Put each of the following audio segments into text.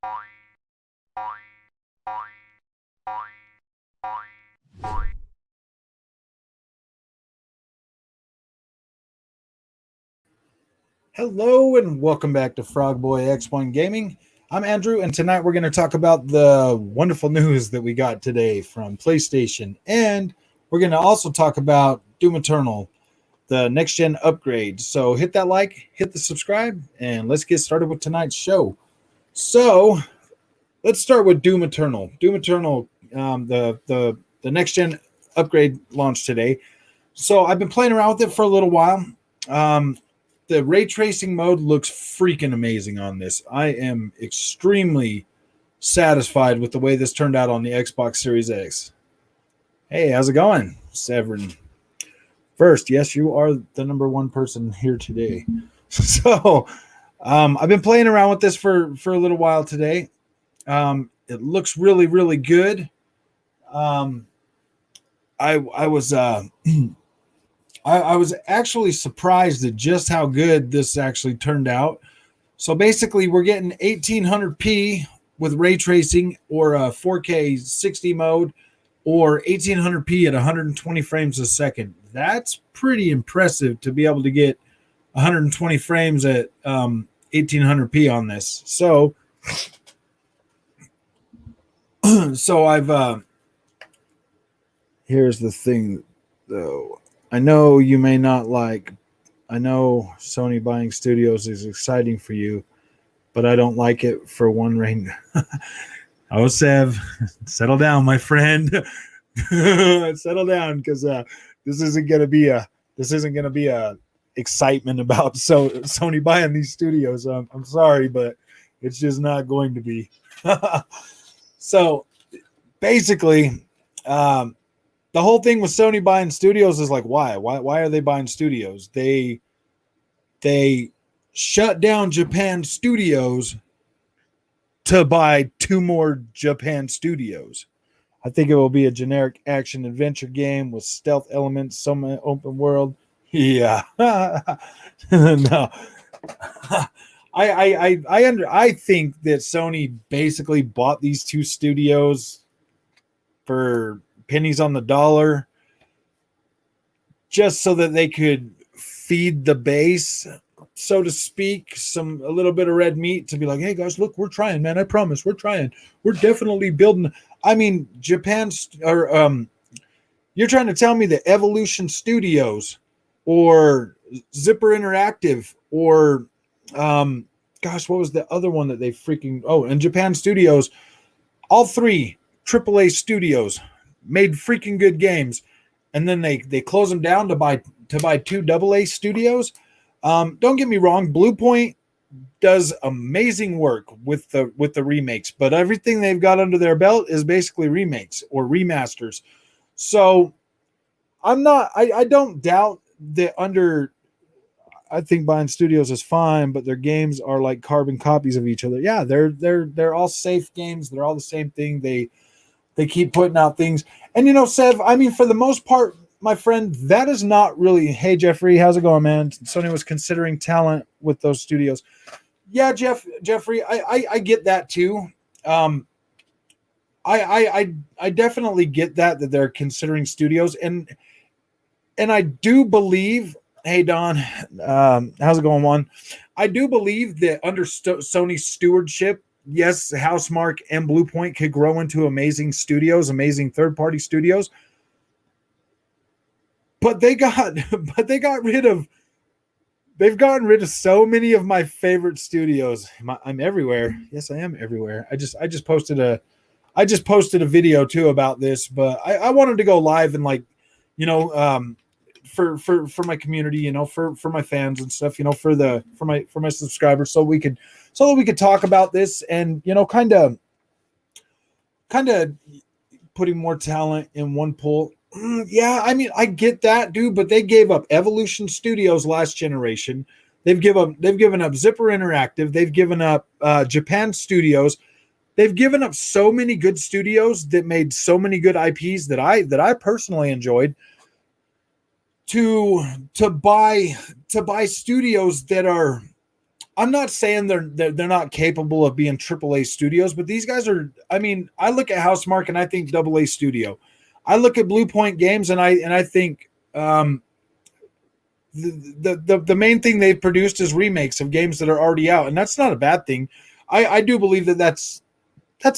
Hello and welcome back to Frogboy X1 Gaming. I'm Andrew, and tonight we're going to talk about the wonderful news that we got today from PlayStation, and we're going to also talk about Doom Eternal, the next gen upgrade. So hit that like, hit the subscribe, and let's get started with tonight's show. So let's start with Doom Eternal. Doom Eternal, the next gen upgrade launched today. So I've been playing around with it for a little while. The ray tracing mode looks freaking amazing on this. I am extremely satisfied with the way this turned out on the Xbox Series X. Hey, how's it going, Severin? First, yes, you are the number one person here today. So, I've been playing around with this for a little while today. It looks really, really good. I was I was actually surprised at just how good this actually turned out. So basically, we're getting 1800p with ray tracing, or a 4K 60 mode, or 1800p at 120 frames a second. That's pretty impressive to be able to get 120 frames at 1800p on this. So I've here's the thing, though. I know you may not like. I know Sony buying studios is exciting for you, but I don't like it for one reason. Oh, Sev, settle down, my friend. Settle down, because this isn't gonna be a excitement about Sony buying these studios. I'm sorry, but it's just not going to be. So basically, the whole thing with Sony buying studios is like, why are they buying studios? They shut down Japan studios to buy two more Japan studios. I think it will be a generic action adventure game with stealth elements, some open world. Yeah. No. I think that Sony basically bought these two studios for pennies on the dollar, just so that they could feed the base, so to speak, a little bit of red meat to be like, hey guys, look, we're trying, man. I promise, we're trying. We're definitely building. I mean, you're trying to tell me that Evolution Studios or Zipper Interactive or what was the other one that they and Japan Studios, all three AAA studios made freaking good games, and then they close them down to buy two AA studios. Don't get me wrong, Bluepoint does amazing work with the remakes, but everything they've got under their belt is basically remakes or remasters. So I don't doubt that I think buying studios is fine, but their games are like carbon copies of each other. Yeah, they're all safe games. They're all the same thing. They keep putting out things. And, Sev, I mean, for the most part, my friend, that is not really. Hey, Jeffrey, how's it going, man? Sony was considering talent with those studios. Yeah, Jeffrey, I get that too. I definitely get that they're considering studios, and I do believe. Hey, Don, how's it going, Juan? I do believe that under Sony's stewardship, yes, Housemarque and Bluepoint could grow into amazing studios, amazing third-party studios. But they've gotten rid of so many of my favorite studios. I'm everywhere. Yes, I am everywhere. I just posted a video too about this, but I wanted to go live and for my community, for my fans and stuff, for my subscribers, so that we could talk about this and, kind of putting more talent in one pool. Yeah, I mean, I get that, dude, but they gave up Evolution Studios last generation. They've given up Zipper Interactive. They've given up Japan Studios. They've given up so many good studios that made so many good IPs that I personally enjoyed, to buy studios that are I'm not saying they're not capable of being AAA studios, but these guys are. I mean, I look at Housemarque and I think AA studio. I look at Blue Point Games and I think the main thing they've produced is remakes of games that are already out, and that's not a bad thing. I do believe that's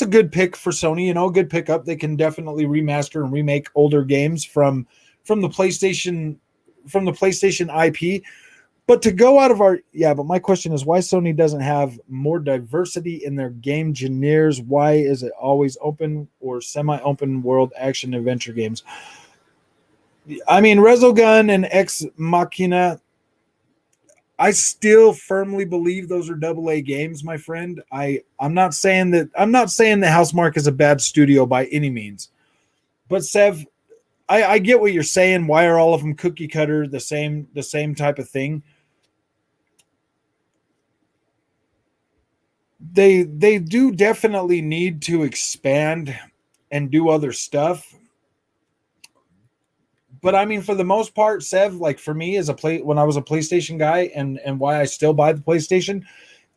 a good pick for Sony. You know, a good pickup. They can definitely remaster and remake older games from the PlayStation IP. But to go out of our but my question is why Sony doesn't have more diversity in their game genres. Why is it always open or semi-open world action adventure games? I mean, Resogun and Ex Machina, I still firmly believe those are AA games, my friend. I'm not saying that Housemarque is a bad studio by any means. But Sev, I get what you're saying. Why are all of them cookie cutter, the same type of thing? They do definitely need to expand and do other stuff. But I mean, for the most part, Sev, like for me as when I was a PlayStation guy and why I still buy the PlayStation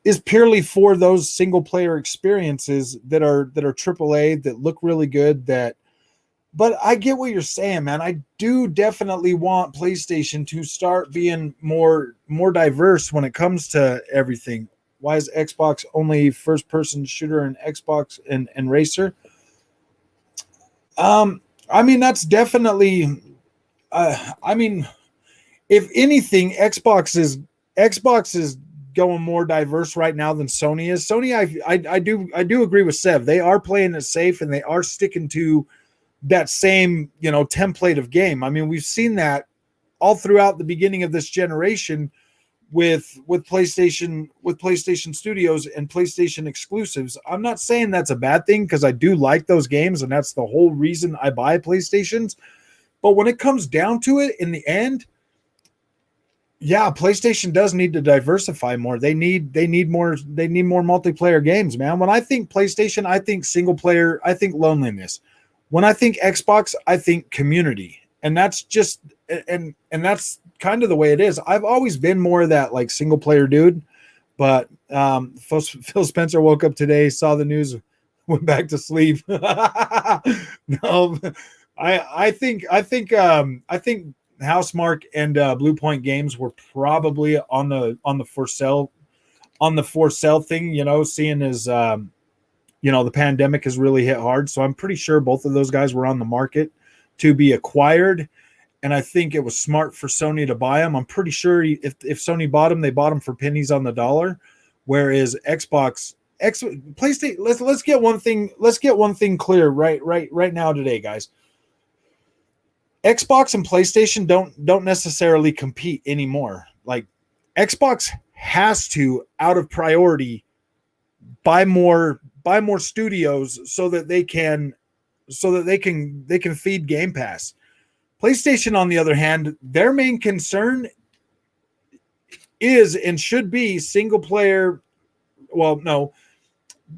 is purely for those single player experiences that are AAA that look really good. But I get what you're saying, man. I do definitely want PlayStation to start being more diverse when it comes to everything. Why is Xbox only first person shooter and Xbox and racer? I mean, that's definitely I mean, if anything, Xbox is going more diverse right now than Sony is. Sony, I do agree with Sev. They are playing it safe and they are sticking to that same template of game. I mean, we've seen that all throughout the beginning of this generation with PlayStation Studios and PlayStation exclusives. I'm not saying that's a bad thing because I do like those games and that's the whole reason I buy PlayStations. But when it comes down to it, in the end, PlayStation does need to diversify more. They need more multiplayer games, man. When I think PlayStation, I think single player, I think loneliness. When I think Xbox, I think community. And that's just and that's kind of the way it is. I've always been more of that like single player dude, but Phil Spencer woke up today, saw the news, went back to sleep. No, I think Housemarque and Blue Point Games were probably on the for sale thing. Seeing as the pandemic has really hit hard, so I'm pretty sure both of those guys were on the market to be acquired. And I think it was smart for Sony to buy them. I'm pretty sure if Sony bought them, they bought them for pennies on the dollar. Whereas PlayStation, let's get one thing clear right now today, guys. Xbox and PlayStation don't necessarily compete anymore. Like Xbox has to, out of priority, buy more studios so that they can feed Game Pass. PlayStation, on the other hand, their main concern is and should be single player. Well, no,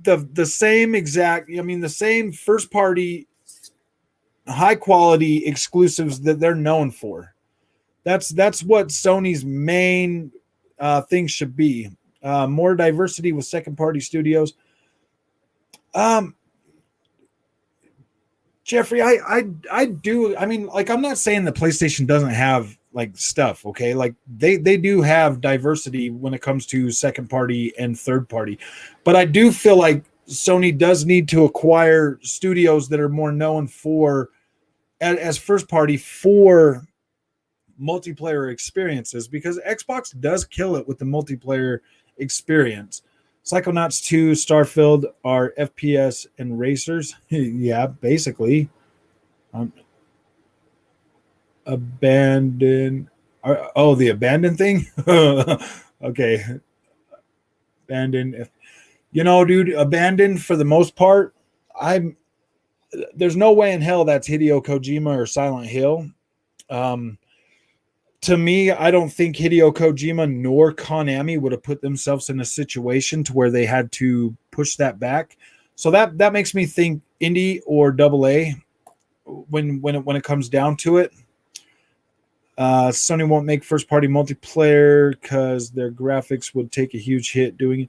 the same exact. I mean, the same first party, high quality exclusives that they're known for. That's what Sony's main thing should be. More diversity with second party studios. Jeffrey, I do. I mean, like, I'm not saying that PlayStation doesn't have like stuff. Okay, like they do have diversity when it comes to second party and third party, but I do feel like Sony does need to acquire studios that are more known for as first party for multiplayer experiences, because Xbox does kill it with the multiplayer experience. Psychonauts 2, Starfield are FPS and racers. Yeah, basically. Abandon. The abandon thing? Okay. Abandon. Dude, abandon for the most part. There's no way in hell that's Hideo Kojima or Silent Hill. To me, I don't think Hideo Kojima nor Konami would have put themselves in a situation to where they had to push that back. So that makes me think indie or AA when it comes down to it. Sony won't make first-party multiplayer because their graphics would take a huge hit doing it.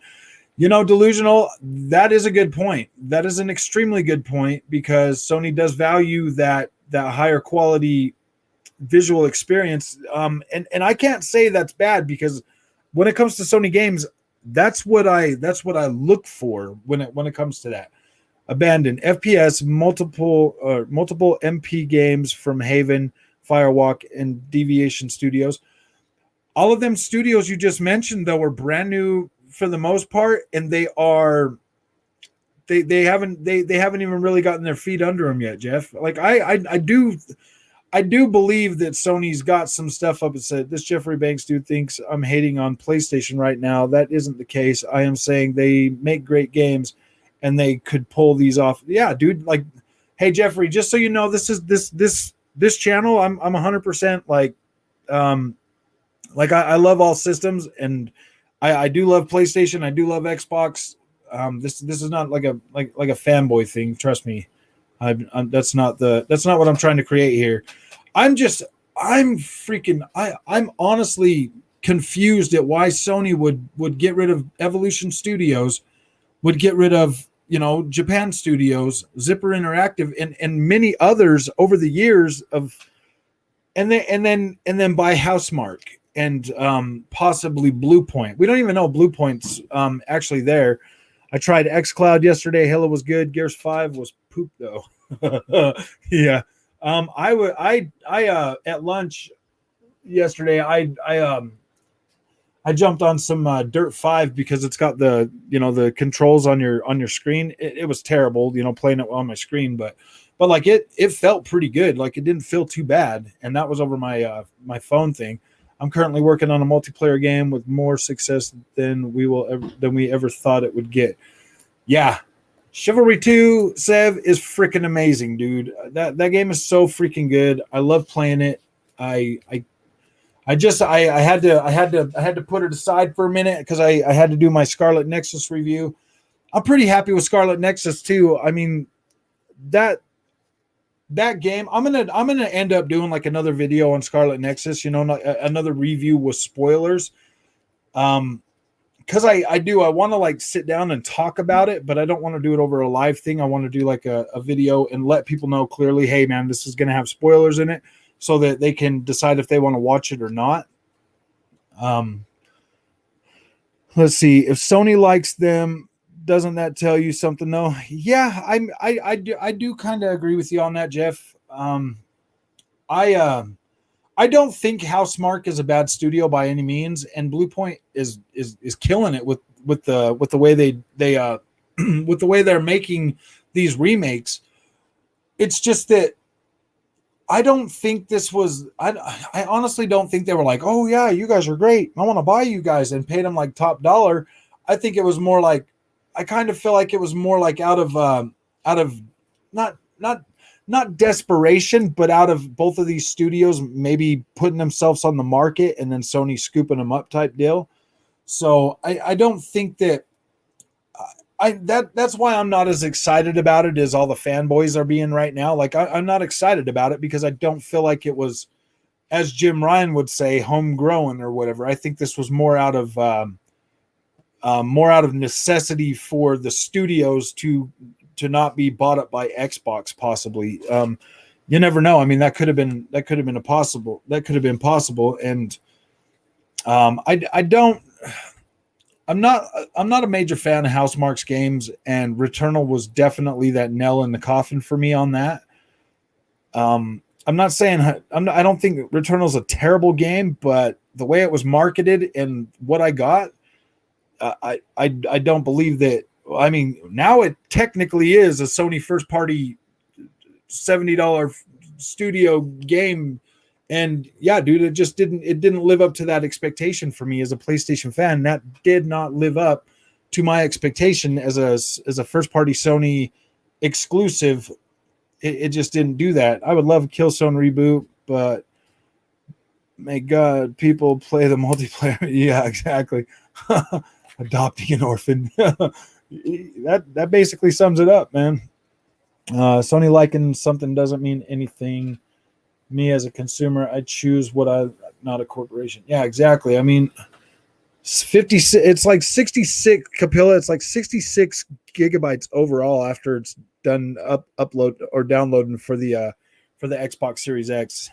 Delusional, that is a good point. That is an extremely good point because Sony does value that higher quality visual experience. And I can't say that's bad because when it comes to Sony games, that's what I look for when it comes to that. Abandon FPS, multiple MP games from Haven, Firewalk, and Deviation Studios. All of them studios you just mentioned though are brand new for the most part, and they haven't even really gotten their feet under them yet, Jeff. Like I do believe that Sony's got some stuff up and said, this Jeffrey Banks dude thinks I'm hating on PlayStation right now. That isn't the case. I am saying they make great games and they could pull these off. Yeah, dude, like, hey Jeffrey, just so you know, this channel, I'm 100% like I love all systems, and I do love PlayStation. I do love Xbox. This is not like a fanboy thing. Trust me. That's not what I'm trying to create here. I'm honestly confused at why Sony would get rid of Evolution Studios, would get rid of Japan Studios, Zipper Interactive, and many others over the years and then buy Housemarque and possibly Bluepoint. We don't even know Bluepoint's actually there. I tried xCloud yesterday. Halo was good. Gears 5 was poop though. Yeah. I at lunch yesterday, I jumped on some Dirt 5 because it's got the controls on your screen. It was terrible, playing it on my screen, but like it felt pretty good. Like it didn't feel too bad, and that was over my phone thing. I'm currently working on a multiplayer game with more success than we ever thought it would get. Yeah. Chivalry 2, Sev, is freaking amazing, dude. That game is so freaking good. I love playing it. I had to put it aside for a minute because I had to do my Scarlet Nexus review. I'm pretty happy with Scarlet Nexus too. I mean, that game, I'm gonna end up doing like another video on Scarlet Nexus, another review with spoilers. Because I want to like sit down and talk about it, but I don't want to do it over a live thing. I want to do like a video and let people know clearly, hey man, this is gonna have spoilers in it, so that they can decide if they want to watch it or not. Let's see. If Sony likes them, doesn't that tell you something though? Yeah, I do kind of agree with you on that, Jeff. I don't think Housemarque is a bad studio by any means, and Bluepoint is killing it with the way they with the way they're making these remakes. It's just that I don't think this was. I honestly don't think they were like, oh yeah, you guys are great, I want to buy you guys, and paid them like top dollar. I think it was more like, I kind of feel like it was more like out of not desperation, but out of both of these studios maybe putting themselves on the market and then Sony scooping them up type deal. So I don't think that that's why I'm not as excited about it as all the fanboys are being right now. Like I'm not excited about it because I don't feel like it was, as Jim Ryan would say, homegrown or whatever. I think this was more out of necessity for the studios to not be bought up by Xbox, possibly. You never know. I mean, that could have been possible. And I'm not a major fan of Housemarque's games, and Returnal was definitely that nail in the coffin for me on that. I'm not saying I don't think Returnal's a terrible game, but the way it was marketed and what I got, I don't believe that. I mean, now it technically is a Sony first party $70 studio game. And yeah, dude, it didn't live up to that expectation for me as a PlayStation fan. That did not live up to my expectation as a first party Sony exclusive. It just didn't do that. I would love a Killzone reboot, but may God, people play the multiplayer. Yeah, exactly. Adopting an orphan. That basically sums it up, man. Sony liking something doesn't mean anything. Me as a consumer, I choose what I, not a corporation. Yeah, exactly. I mean, 56, it's like 66 Capilla, it's like 66 gigabytes overall after it's done upload or downloading for the Xbox Series X.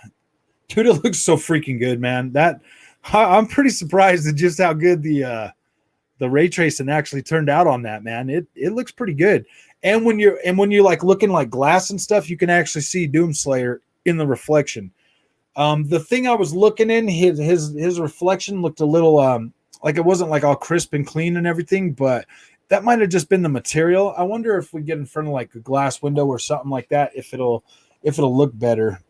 Dude, it looks so freaking good, man. I'm pretty surprised at just how good the ray tracing actually turned out on that, man. It looks pretty good. And when you're like looking like glass and stuff, you can actually see Doomslayer in the reflection. The thing I was looking in, his reflection looked a little like it wasn't like all crisp and clean and everything, but that might have just been the material. I wonder if we get in front of like a glass window or something like that, if it'll look better.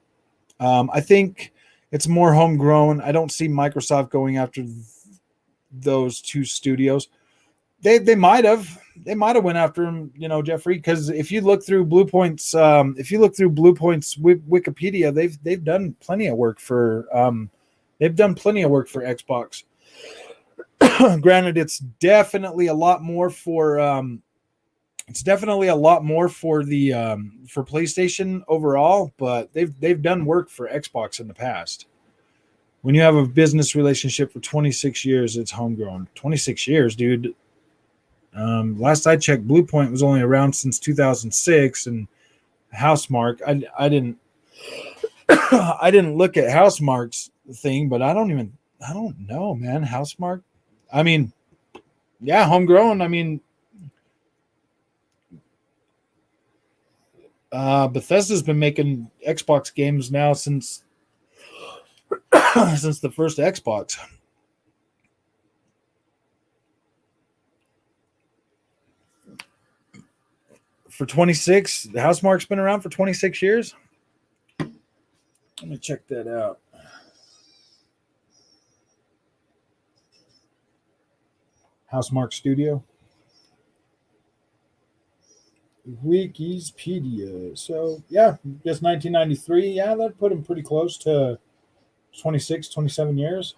I think it's more homegrown. I don't see Microsoft going after those two studios. They might have went after him, you know, Jeffrey, because if you look through Bluepoint's Wikipedia, they've done plenty of work for Xbox. Granted, it's definitely a lot more for for PlayStation overall, but they've done work for Xbox in the past. When you have a business relationship for 26 years, it's homegrown. 26 years, dude. Last I checked, Bluepoint was only around since 2006, and Housemark. I didn't I didn't look at Housemark's thing, but I don't know, man. Housemark. I mean, yeah, homegrown. I mean, Bethesda's been making Xbox games now since since the first Xbox. For 26, the Housemark's been around for 26 years. Let me check that out. Housemark Studio. Wikipedia. So, yeah, just 1993. Yeah, that put him pretty close to 26, 27 years.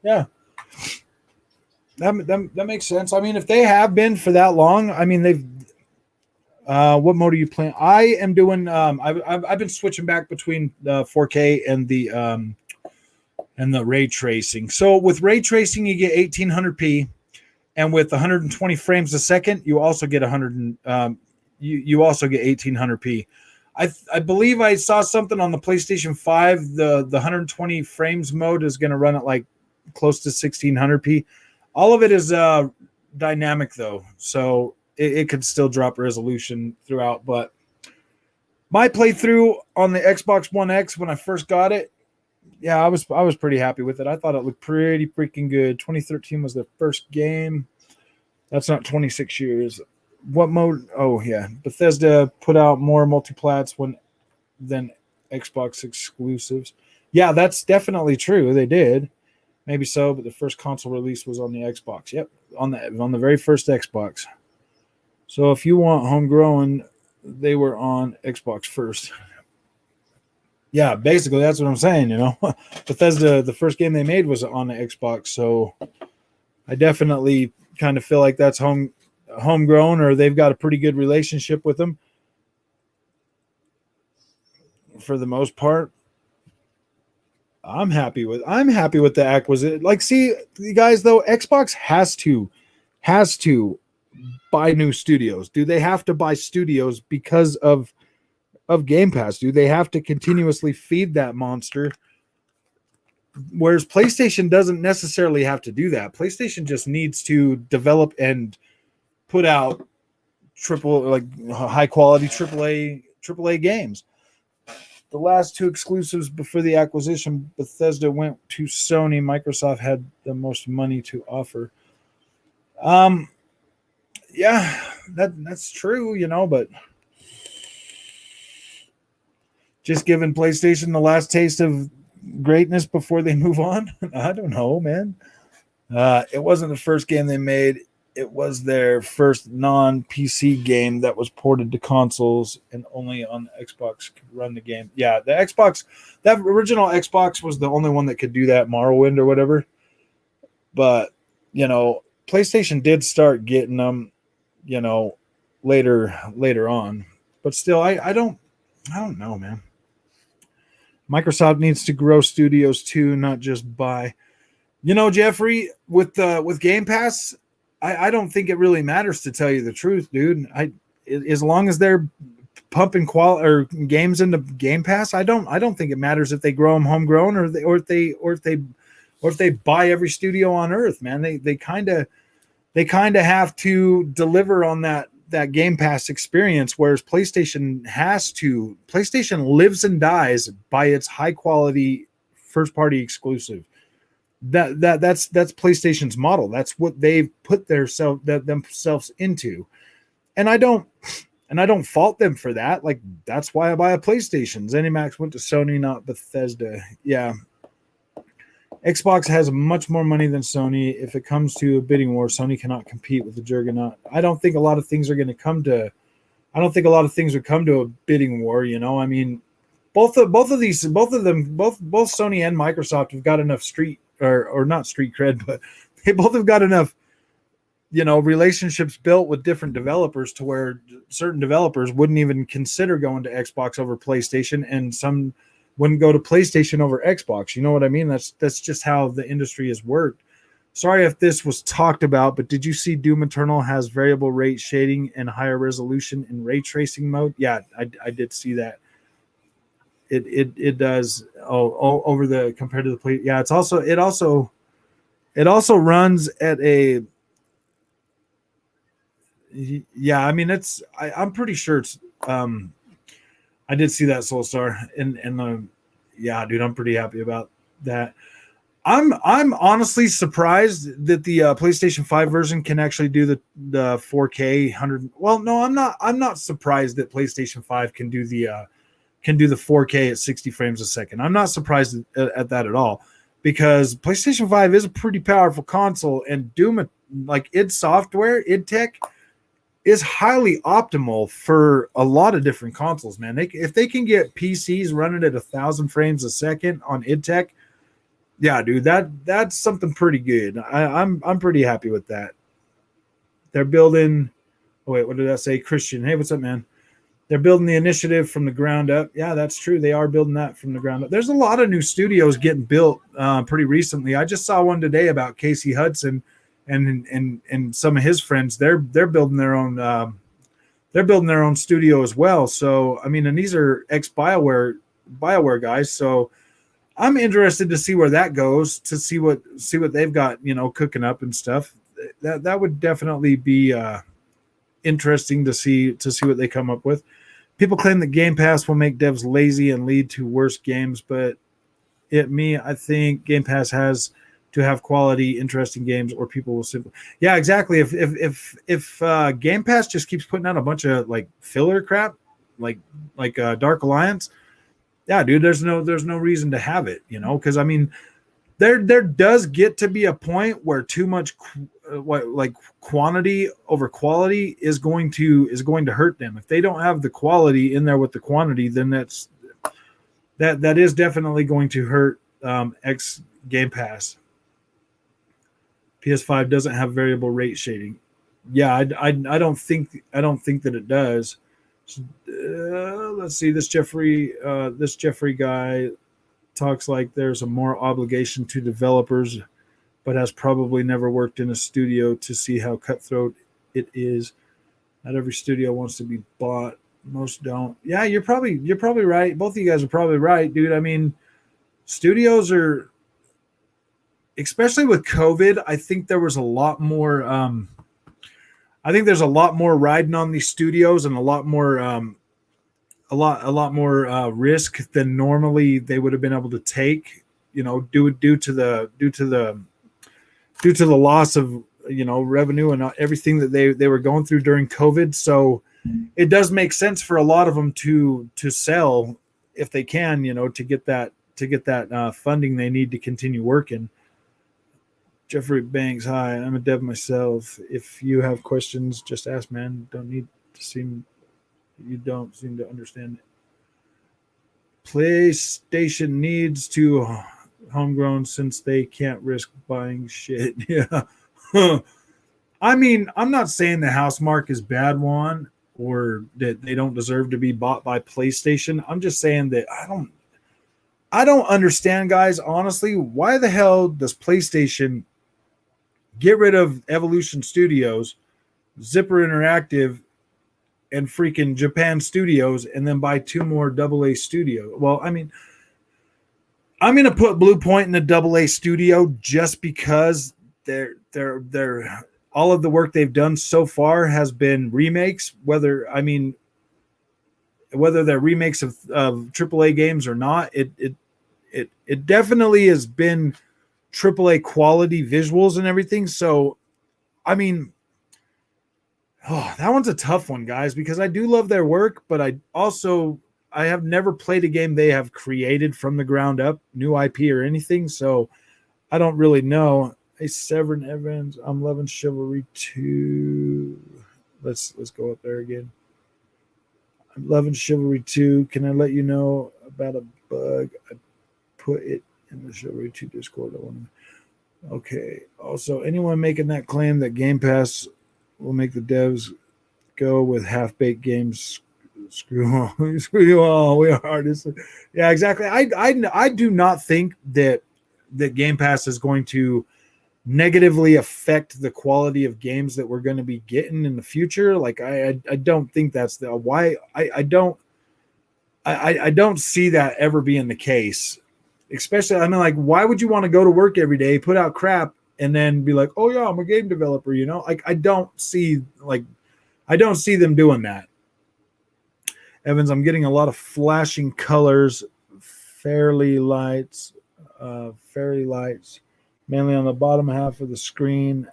Yeah. That makes sense. I mean, if they have been for that long, I mean, they've. What mode are you playing? I am doing. I've been switching back between 4K and the ray tracing. So with ray tracing, you get 1800p, and with 120 frames a second, you also get 100. You also get 1800p. I believe I saw something on the PlayStation 5. The 120 frames mode is going to run at like close to 1600p. All of it is dynamic though, so it could still drop resolution throughout. But my playthrough on the Xbox One X when I first got it, yeah, I was pretty happy with it. I thought it looked pretty freaking good. 2013 was the first game. That's not 26 years. What mode? Oh yeah, Bethesda put out more multiplats than Xbox exclusives. Yeah, that's definitely true. They did. Maybe so, but the first console release was on the Xbox. Yep, on the very first Xbox. So if you want homegrown, they were on Xbox first. Yeah, basically that's what I'm saying. You know, Bethesda, the first game they made was on the Xbox, so I definitely kind of feel like that's homegrown, or they've got a pretty good relationship with them for the most part. I'm happy with the acquisition. Like, see, you guys, though, Xbox has to buy new studios. Do they have to buy studios because of Game Pass? Do they have to continuously feed that monster? Whereas PlayStation doesn't necessarily have to do that. PlayStation just needs to develop and put out high quality AAA games. The last two exclusives before the acquisition, Bethesda went to Sony. Microsoft had the most money to offer. Yeah, that's true, you know, but just giving PlayStation the last taste of greatness before they move on. I don't know, man. It wasn't the first game they made. It was their first non-PC game that was ported to consoles, and only on the Xbox could run the game. Yeah, the Xbox, that original Xbox was the only one that could do that, Morrowind or whatever. But, you know, PlayStation did start getting them, you know, later on. But still, I don't know, man. Microsoft needs to grow studios too, not just buy. Jeffrey, with Game Pass, I don't think it really matters, to tell you the truth, dude. As long as they're pumping games into Game Pass, I don't think it matters if they grow them homegrown or if they buy every studio on earth, man. They kind of have to deliver on that Game Pass experience, whereas PlayStation lives and dies by its high quality first party exclusive. That's PlayStation's model. That's what they've put themselves into, and I don't fault them for that. Like, that's why I buy a PlayStation. ZeniMax went to Sony, not Bethesda. Yeah. Xbox has much more money than Sony. If it comes to a bidding war, Sony cannot compete with the juggernaut. I don't think a lot of things would come to a bidding war. I mean, both Sony and Microsoft have got enough not street cred, but they both have got enough, relationships built with different developers to where certain developers wouldn't even consider going to Xbox over PlayStation, and some wouldn't go to PlayStation over Xbox. You know what I mean? That's just how the industry has worked. Sorry if this was talked about, but did you see Doom Eternal has variable rate shading and higher resolution in ray tracing mode? Yeah, I did see that. It does over the compared to the play. Yeah, it also runs at a. Yeah, I mean I'm pretty sure it's I did see that Soulstar and yeah, dude, I'm pretty happy about that. I'm honestly surprised that the PlayStation 5 version can actually do the 4K 100. Well, no, I'm not surprised that PlayStation 5 can do the 4K at 60 frames a second. I'm not surprised at that at all, because PlayStation 5 is a pretty powerful console, and Doom, like id Software, id Tech, is highly optimal for a lot of different consoles, man. If they can get PCs running at 1,000 frames a second on id Tech, yeah, dude, that's something pretty good. I'm pretty happy with that. They're building. Oh wait, what did I say, Christian? Hey, what's up, man? They're building the initiative from the ground up. Yeah, that's true. They are building that from the ground up. There's a lot of new studios getting built pretty recently. I just saw one today about Casey Hudson and some of his friends. They're building their own studio as well. So I mean, and these are ex BioWare guys. So I'm interested to see where that goes, to see what they've got, cooking up and stuff. That would definitely be interesting to see what they come up with. People claim that Game Pass will make devs lazy and lead to worse games, but I think Game Pass has to have quality, interesting games, or people will simply. Yeah, exactly. If Game Pass just keeps putting out a bunch of like filler crap, like Dark Alliance, yeah, dude, there's no reason to have it, because I mean, there does get to be a point where too much quantity over quality is going to hurt them. If they don't have the quality in there with the quantity, then that is definitely going to hurt X Game Pass. PS5 doesn't have variable rate shading. Yeah, I don't think that it does. Let's see, this Jeffrey guy talks like there's a more obligation to developers, but has probably never worked in a studio to see how cutthroat it is. Not every studio wants to be bought. Most don't. Yeah, you're probably right. Both of you guys are probably right, dude. I mean, studios are, especially with COVID, I think there was a lot more. I think there's a lot more riding on these studios, and a lot more risk than normally they would have been able to take. Due to the loss of revenue and everything that they were going through during COVID. So it does make sense for a lot of them to sell if they can, to get that funding they need to continue working. Jeffrey Banks, hi, I'm a dev myself. If you have questions, just ask, man. You don't seem to understand it. PlayStation needs to homegrown since they can't risk buying shit. Yeah. I mean, I'm not saying the Housemarque is bad one or that they don't deserve to be bought by PlayStation. I'm just saying that I don't understand, guys, honestly, why the hell does PlayStation get rid of Evolution Studios, Zipper Interactive, and freaking Japan Studios, and then buy 2 more AA studios? Well, I mean, I'm gonna put Blue Point in the AA studio just because they're all of the work they've done so far has been remakes. Whether they're remakes of AAA games or not, it definitely has been AAA quality visuals and everything. So, I mean, that one's a tough one, guys, because I do love their work, but I have never played a game they have created from the ground up, new IP or anything. So I don't really know. Hey, Severin Evans, I'm loving Chivalry 2. Let's go up there again. I'm loving Chivalry 2. Can I let you know about a bug? I put it in the Chivalry 2 Discord. Okay. Also, anyone making that claim that Game Pass will make the devs go with half-baked games, screw you all. We are artists. Yeah, exactly. I do not think that Game Pass is going to negatively affect the quality of games that we're going to be getting in the future. Like I don't think that's the why. I don't see that ever being the case. Especially, I mean, like, why would you want to go to work every day, put out crap, and then be like, oh yeah, I'm a game developer, you know? Like I don't see them doing that. Evans, I'm getting a lot of flashing colors, fairy lights, mainly on the bottom half of the screen.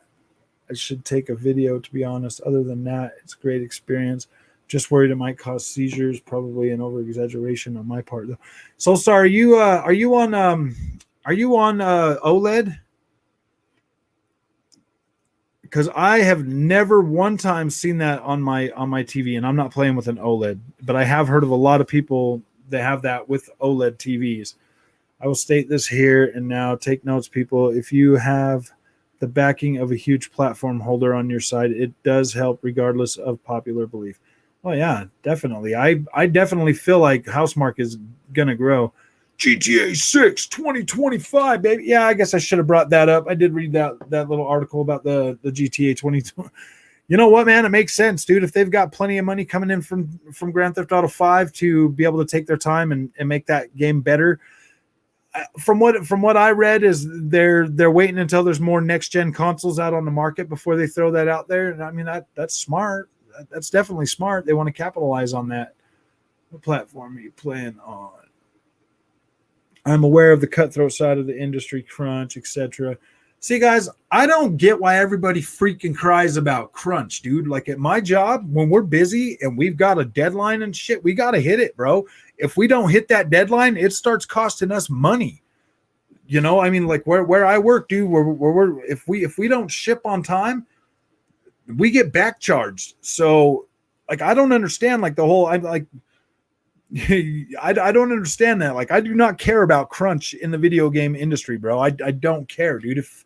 I should take a video, to be honest. Other than that, it's a great experience. Just worried it might cause seizures, probably an over exaggeration on my part though. So sorry, are you on OLED? Because I have never one time seen that on my TV, and I'm not playing with an OLED, but I have heard of a lot of people that have that with OLED TVs. I will state this here and now. Take notes, people. If you have the backing of a huge platform holder on your side, it does help regardless of popular belief. Oh yeah, definitely. I definitely feel like Housemarque is gonna grow. GTA 6 2025, baby. Yeah, I guess I should have brought that up. I did read that little article about the GTA 2020. You know what, man? It makes sense, dude. If they've got plenty of money coming in from Grand Theft Auto 5 to be able to take their time and make that game better. From what I read is they're waiting until there's more next gen consoles out on the market before they throw that out there. And I mean that's smart. That's definitely smart. They want to capitalize on that. What platform are you playing on? I'm aware of the cutthroat side of the industry, crunch, etc. See, guys, I don't get why everybody freaking cries about crunch, dude. Like at my job, when we're busy and we've got a deadline and shit, we got to hit it, bro. If we don't hit that deadline, it starts costing us money. You know, I mean, like where I work, dude, we're if we don't ship on time, we get back charged. So like I don't understand like the whole I'm like I don't understand that. Like I do not care about crunch in the video game industry, bro. I don't care, dude. If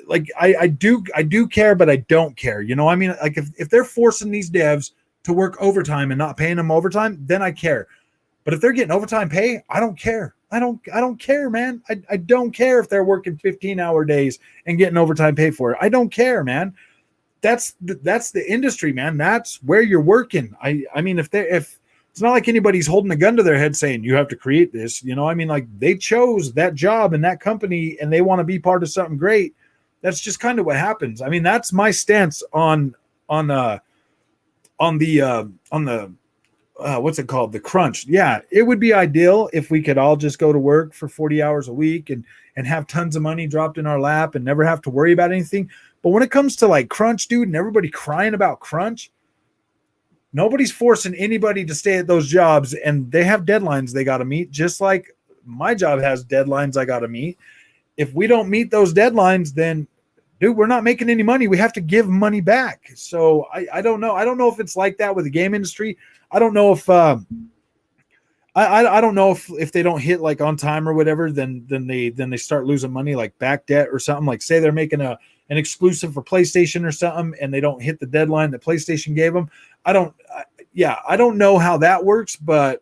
like I do care, but I don't care. You know, I mean, like if they're forcing these devs to work overtime and not paying them overtime, then I care. But if they're getting overtime pay, I don't care. I don't care, man. I don't care if they're working 15-hour days and getting overtime pay for it. I don't care, man. That's the industry, man. That's where you're working. I mean, if it's not like anybody's holding a gun to their head saying you have to create this, you know, I mean, like they chose that job and that company and they want to be part of something great. That's just kind of what happens. I mean, that's my stance on the what's it called? The crunch. Yeah, it would be ideal if we could all just go to work for 40 hours a week and have tons of money dropped in our lap and never have to worry about anything. But when it comes to like crunch, dude, and everybody crying about crunch, nobody's forcing anybody to stay at those jobs, and they have deadlines they got to meet, just like my job has deadlines I got to meet. If we don't meet those deadlines, then dude, we're not making any money. We have to give money back. So I don't know. I don't know if it's like that with the game industry. I don't know if I don't know if they don't hit like on time or whatever, then they start losing money, like back debt or something. Like say they're making an exclusive for PlayStation or something, and they don't hit the deadline that PlayStation gave them. I don't know how that works, but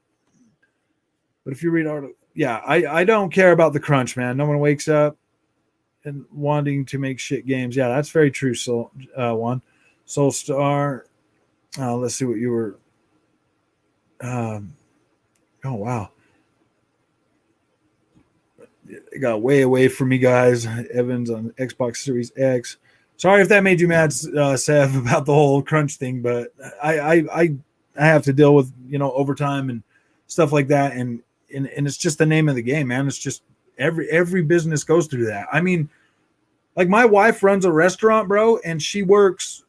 if you read article, yeah, I don't care about the crunch, man. No one wakes up and wanting to make shit games. Yeah, that's very true. Soul one, Soul Star. Let's see what you were. Um, oh wow, it got way away from me, guys. Evans on Xbox Series X. Sorry if that made you mad, Sev, about the whole crunch thing, but I have to deal with overtime and stuff like that, and it's just the name of the game, man. It's just every business goes through that. I mean, like my wife runs a restaurant, bro, and she works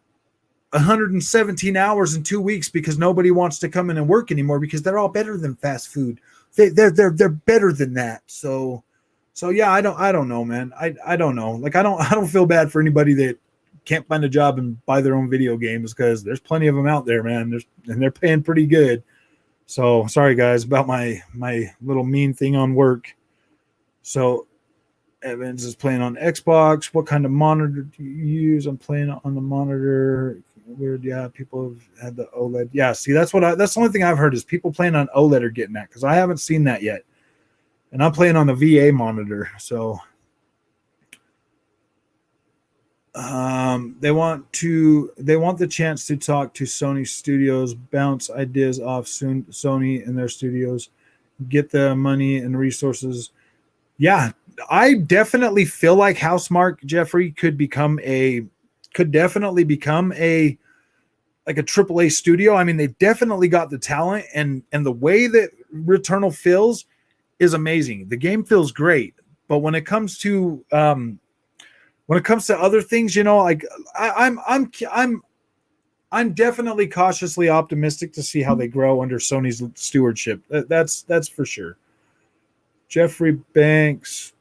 117 hours in 2 weeks because nobody wants to come in and work anymore because they're all better than fast food. They're better than that. So yeah, I don't know, man. I don't know. Like I don't feel bad for anybody that can't find a job and buy their own video games because there's plenty of them out there, man. And they're paying pretty good. So sorry guys about my little mean thing on work. So Evans is playing on Xbox. What kind of monitor do you use? I'm playing on the monitor. Weird, yeah. People have had the OLED. Yeah, see, that's the only thing I've heard is people playing on OLED are getting that because I haven't seen that yet. And I'm playing on the VA monitor. So they want the chance to talk to Sony Studios, bounce ideas off Sony and their studios, get the money and resources. Yeah, I definitely feel like Housemarque, Jeffrey, could definitely become a like a AAA studio. I mean, they definitely got the talent and the way that Returnal feels is amazing. The game feels great, but when it comes to other things, like I'm definitely cautiously optimistic to see how they grow under Sony's stewardship. That's for sure. Jeffrey Banks.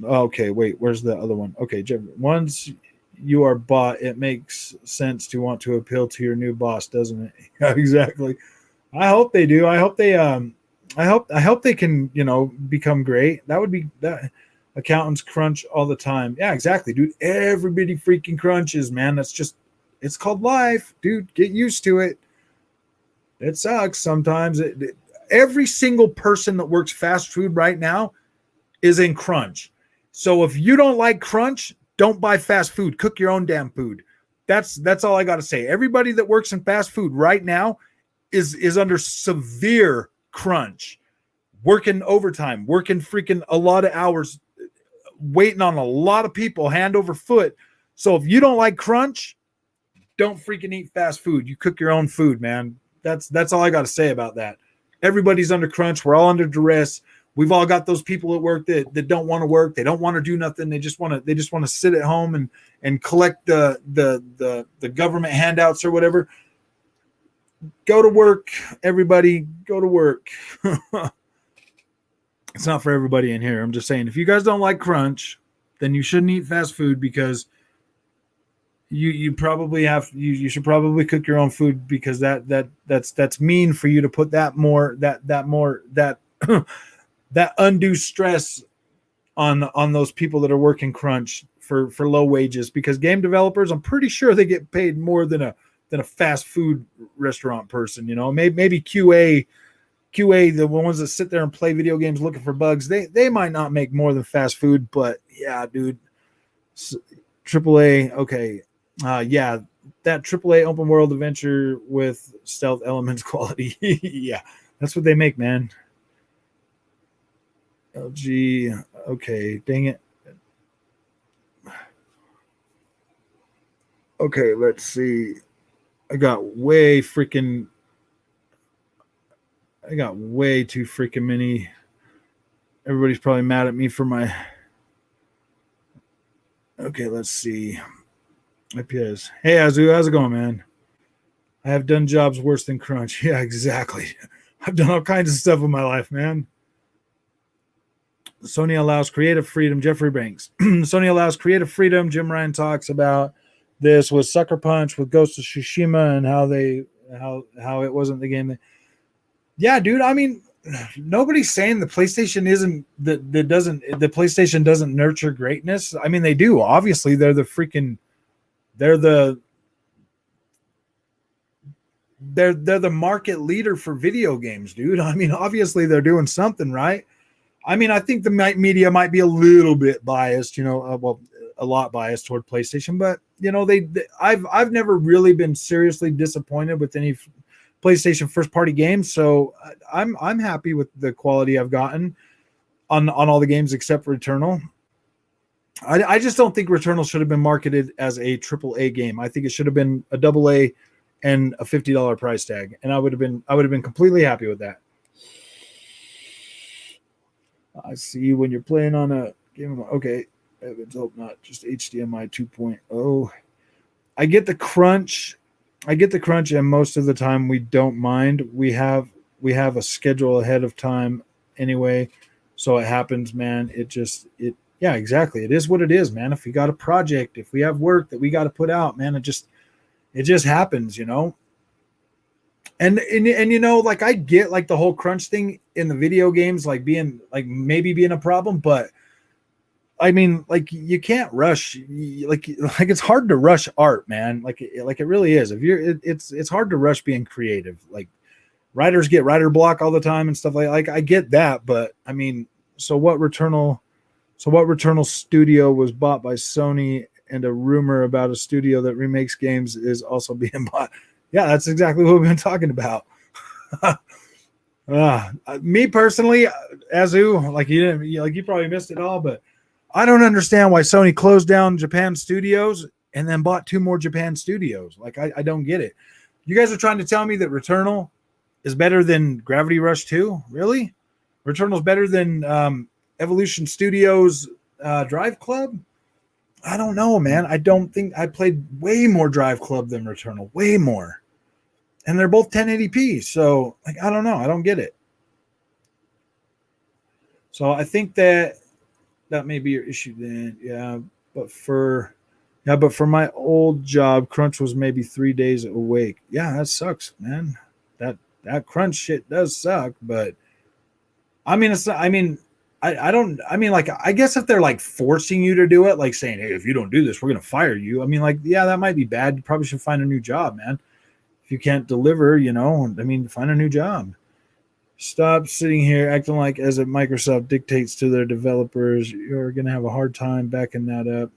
Okay, wait, where's the other one? Okay, once you are bought, it makes sense to want to appeal to your new boss, doesn't it? Yeah, exactly. I hope they do. I hope they can, become great. That would be that. Accountants crunch all the time. Yeah, exactly, dude. Everybody freaking crunches, man. It's called life, dude. Get used to it. It sucks sometimes. Every single person that works fast food right now is in crunch. So if you don't like crunch, don't buy fast food. Cook your own damn food. That's all I got to say. Everybody that works in fast food right now is under severe crunch, working overtime, working freaking a lot of hours, waiting on a lot of people hand over foot. So if you don't like crunch, don't freaking eat fast food. You cook your own food, man. That's all I got to say about that. Everybody's under crunch. We're all under duress. We've all got those people at work that don't want to work. They don't want to do nothing. They just want to sit at home and collect the government handouts or whatever. Go to work, everybody. Go to work. It's not for everybody in here. I'm just saying, if you guys don't like crunch, then you shouldn't eat fast food because you probably you should probably cook your own food because that's mean for you to put that that undue stress on those people that are working crunch for low wages, because game developers, I'm pretty sure they get paid more than a fast food restaurant person. Maybe QA, the ones that sit there and play video games looking for bugs, they might not make more than fast food, but yeah, dude. AAA, okay. Yeah, that AAA open world adventure with stealth elements quality. Yeah, that's what they make, man. LG, okay, dang it. Okay, let's see. I got way too freaking many. Everybody's probably mad at me for my. Okay, let's see. IPS. Hey, Azu, how's it going, man? I have done jobs worse than crunch. Yeah, exactly. I've done all kinds of stuff in my life, man. Sony allows creative freedom. Jeffrey Banks. Sony allows creative freedom. Jim Ryan talks about this with Sucker Punch, with Ghost of Tsushima, and how it wasn't the game. Yeah, dude. I mean, nobody's saying the PlayStation isn't the PlayStation doesn't nurture greatness. I mean, they do. Obviously, they're the market leader for video games, dude. I mean, obviously they're doing something right. I mean, I think the media might be a little bit biased, well, a lot biased toward PlayStation, but I've never really been seriously disappointed with any PlayStation first party games, so I'm happy with the quality I've gotten on all the games except for Returnal. I just don't think Returnal should have been marketed as a triple A game. I think it should have been a double A and a $50 price tag, and I would have been completely happy with that. I see when you're playing on a game. Okay, Evans, hope not just HDMI 2.0. I get the crunch. And most of the time we don't mind. We have a schedule ahead of time anyway, so it happens, man. Yeah, exactly. It is what it is, man. If we got a project, if we have work that we got to put out, man, it just happens, And like I get like the whole crunch thing in the video games, like being like maybe being a problem, but I mean, like you can't rush, like it's hard to rush art, man. Like it really is. It's hard to rush being creative. Like writers get writer block all the time and stuff like I get that, but I mean, so what Returnal studio was bought by Sony, and a rumor about a studio that remakes games is also being bought. Yeah, that's exactly what we've been talking about. Me personally, Azu, like you probably missed it all, but I don't understand why Sony closed down Japan studios and then bought 2 more Japan studios. Like I don't get it. You guys are trying to tell me that Returnal is better than Gravity Rush 2? Really? Returnal's better than Evolution Studios Drive Club? I don't know, man. I don't think I played way more Drive Club than Returnal, way more. And they're both 1080p. So, like, I don't know. I don't get it. So I think that may be your issue then. Yeah. But for my old job, crunch was maybe 3 days awake. Yeah, that sucks, man. That crunch shit does suck, but I mean, I don't, I mean, like, I guess if they're like forcing you to do it, like saying, hey, if you don't do this, we're going to fire you. I mean, like, yeah, that might be bad. You probably should find a new job, man. If you can't deliver, I mean, find a new job. Stop sitting here acting like as if Microsoft dictates to their developers. You're going to have a hard time backing that up.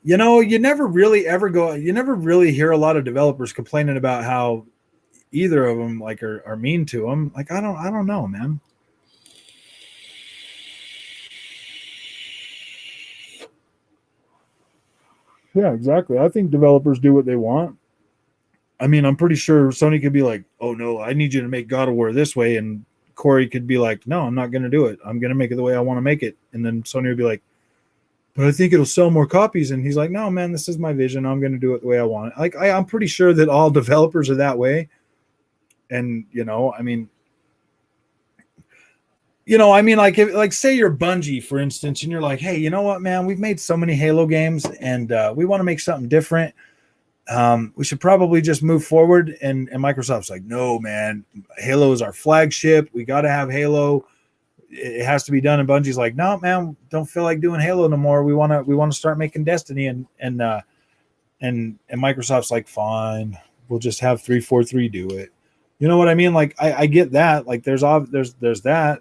You never really hear a lot of developers complaining about how either of them like are mean to them. Like, I don't know, man. Yeah, exactly. I think developers do what they want. I mean, I'm pretty sure Sony could be like, oh no, I need you to make God of War this way. And Corey could be like, no, I'm not going to do it. I'm going to make it the way I want to make it. And then Sony would be like, but I think it'll sell more copies. And he's like, no, man, this is my vision. I'm going to do it the way I want it. Like, I'm pretty sure that all developers are that way. And, like say you're Bungie, for instance, and you're like, hey, you know what, man, we've made so many Halo games and we want to make something different. We should probably just move forward. And Microsoft's like, no, man, Halo is our flagship. We got to have Halo. It has to be done. And Bungie's like, no, man, don't feel like doing Halo no more. We want to start making Destiny. And Microsoft's like, fine, we'll just have 343 do it. You know what I mean? Like, I get that. Like, there's that.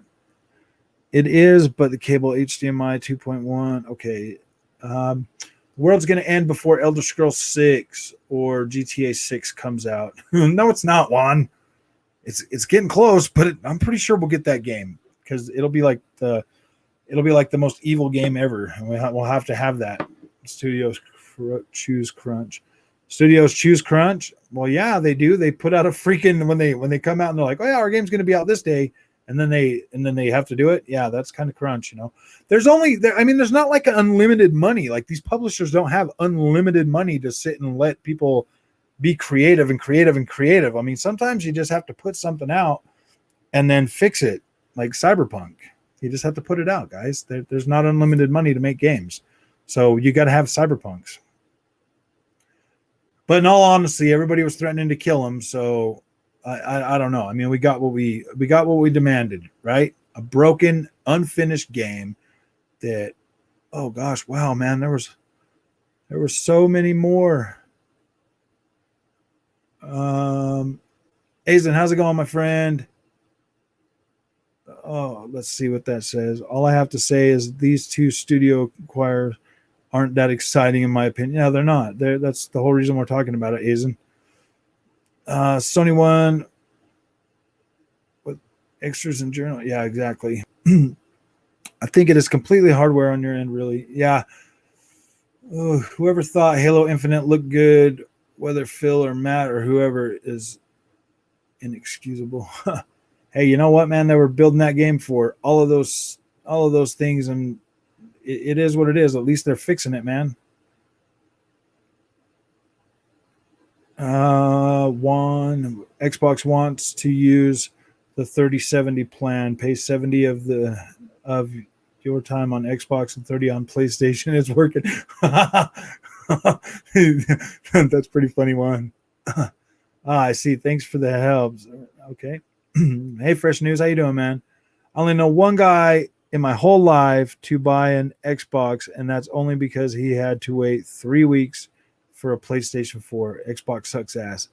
It is, but the cable HDMI 2.1. Okay. The world's going to end before Elder Scrolls 6 or GTA 6 comes out. No, it's not, Juan. It's getting close, but I'm pretty sure we'll get that game because it'll be like the most evil game ever. And we'll have to have that. Studios choose crunch. Studios choose crunch. Well, yeah, they do. They put out a freaking when they come out and they're like, oh yeah, our game's going to be out this day. And then they have to do it. Yeah, that's kind of crunch, There's not like unlimited money. Like, these publishers don't have unlimited money to sit and let people be creative. I mean, sometimes you just have to put something out and then fix it, like Cyberpunk. You just have to put it out, guys. There's not unlimited money to make games. So you got to have Cyberpunks. But in all honesty, everybody was threatening to kill him, so I don't know. I mean, we got what we demanded, right? A broken, unfinished game that, oh gosh, wow, man, there were so many more. Aizen, how's it going, my friend? Oh, let's see what that says. All I have to say is these two studio choirs aren't that exciting in my opinion. Yeah, they're not. That's the whole reason we're talking about it, Aizen. Sony One with extras and journal. Yeah, exactly. I think it is completely hardware on your end, really. Yeah. Ooh, whoever thought Halo Infinite looked good, whether Phil or Matt or whoever, is inexcusable. Hey, you know what, man? They were building that game for all of those things, and it is what it is. At least they're fixing it, man. One Xbox wants to use the 3070 plan. Pay 70 of your time on Xbox and 30 on PlayStation. It's working. That's pretty funny one. I see. Thanks for the help. Okay. Hey, Fresh News. How you doing, man? I only know one guy in my whole life to buy an Xbox, and that's only because he had to wait 3 weeks for a PlayStation 4. Xbox sucks ass.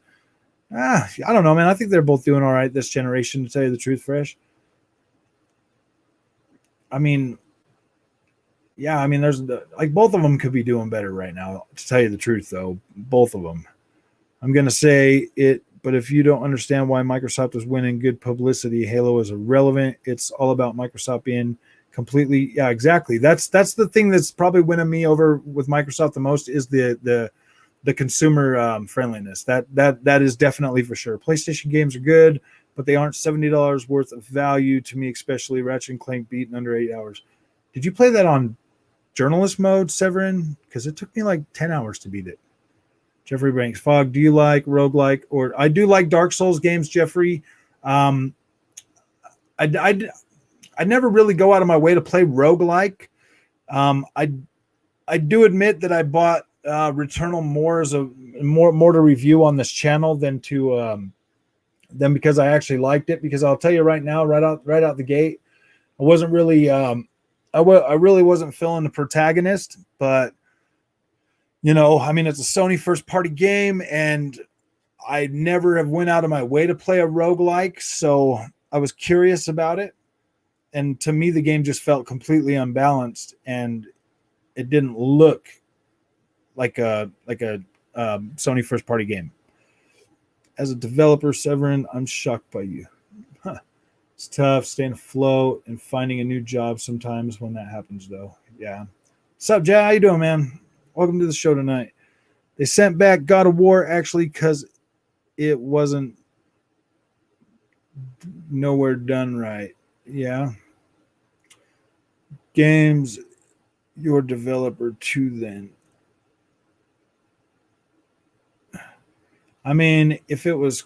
I don't know, man. I think they're both doing all right this generation, to tell you the truth, Fresh. I mean, yeah, I mean, there's like both of them could be doing better right now, to tell you the truth, though. Both of them. I'm going to say it, but if you don't understand why Microsoft is winning good publicity, Halo is irrelevant. It's all about Microsoft being completely, yeah, exactly. That's the thing that's probably winning me over with Microsoft the most is the consumer friendliness. That is definitely for sure. PlayStation games are good, but they aren't $70 worth of value to me, especially Ratchet and Clank beat in under 8 hours. Did you play that on journalist mode, Severin? Because it took me like 10 hours to beat it. Jeffrey Banks, Fog, do you like roguelike? Or I do like Dark Souls games, Jeffrey. I never really go out of my way to play roguelike. I do admit that I bought Returnal more as a more to review on this channel than because I actually liked it. Because I'll tell you right now, right out the gate, I wasn't really I really wasn't feeling the protagonist, but I mean, it's a Sony first party game, and I never have went out of my way to play a roguelike, so I was curious about it. And to me, the game just felt completely unbalanced, and it didn't look like a Sony first party game. As a developer, Severin, I'm shocked by you. It's tough staying afloat and finding a new job sometimes when that happens, though. Yeah. What's up, Jay? How you doing, man? Welcome to the show tonight. They sent back God of War actually because it wasn't nowhere done right. Yeah. Games, your developer too then. I mean, if it was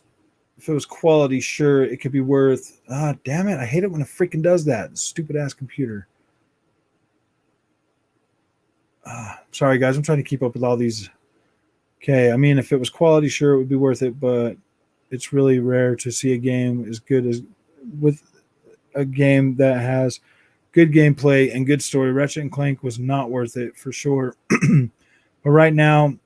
quality, sure, it could be worth. Damn it. I hate it when it freaking does that. Stupid ass computer. Sorry, guys. I'm trying to keep up with all these. Okay. I mean, if it was quality, sure, it would be worth it, but it's really rare to see a game as good as with a game that has good gameplay and good story. Ratchet and Clank was not worth it for sure. But right now,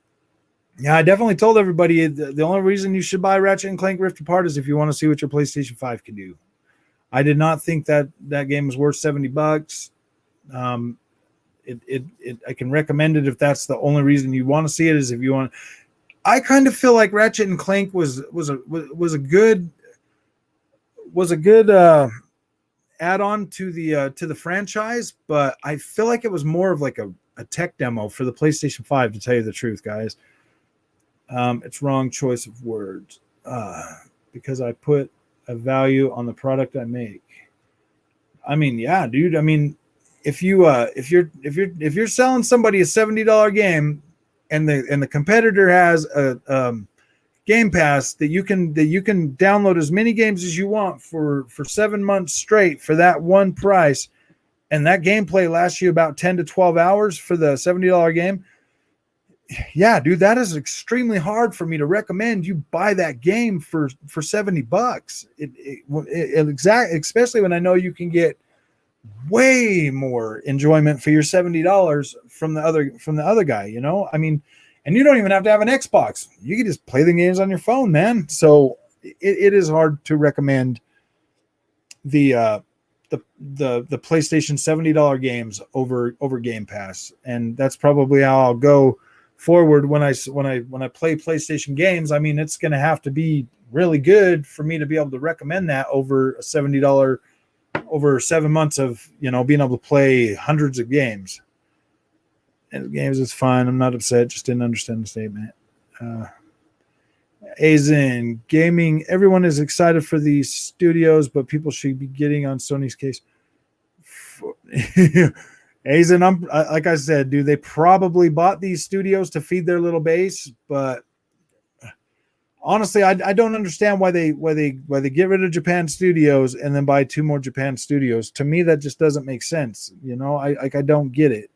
yeah, I definitely told everybody the only reason you should buy Ratchet and Clank Rift Apart is if you want to see what your PlayStation 5 can do. I did not think that game was worth $70. I can recommend it if that's the only reason you want to see it, is if you want. I kind of feel like Ratchet and Clank was a good add-on to the franchise, but I feel like it was more of like a tech demo for the PlayStation 5, to tell you the truth, guys. It's wrong choice of words because I put a value on the product I make. I mean, yeah, dude. I mean, if you're selling somebody a $70 game, and the competitor has a Game Pass that you can download as many games as you want for 7 months straight for that one price, and that gameplay lasts you about 10 to 12 hours for the $70 game. Yeah, dude, that is extremely hard for me to recommend you buy that game for $70. Exactly, especially when I know you can get way more enjoyment for your $70 from the other guy. I mean, and you don't even have to have an Xbox. You can just play the games on your phone, man. So it is hard to recommend the the PlayStation $70 games over Game Pass, and that's probably how I'll go forward when I play PlayStation games. I mean, it's going to have to be really good for me to be able to recommend that over a $70 over 7 months of being able to play hundreds of games. And games is fine. I'm not upset. Just didn't understand the statement. Azen gaming. Everyone is excited for these studios, but people should be getting on Sony's case. Azen, like I said, dude, they probably bought these studios to feed their little base, but honestly, I don't understand why they get rid of Japan studios and then buy 2 more Japan studios. To me, that just doesn't make sense. I don't get it.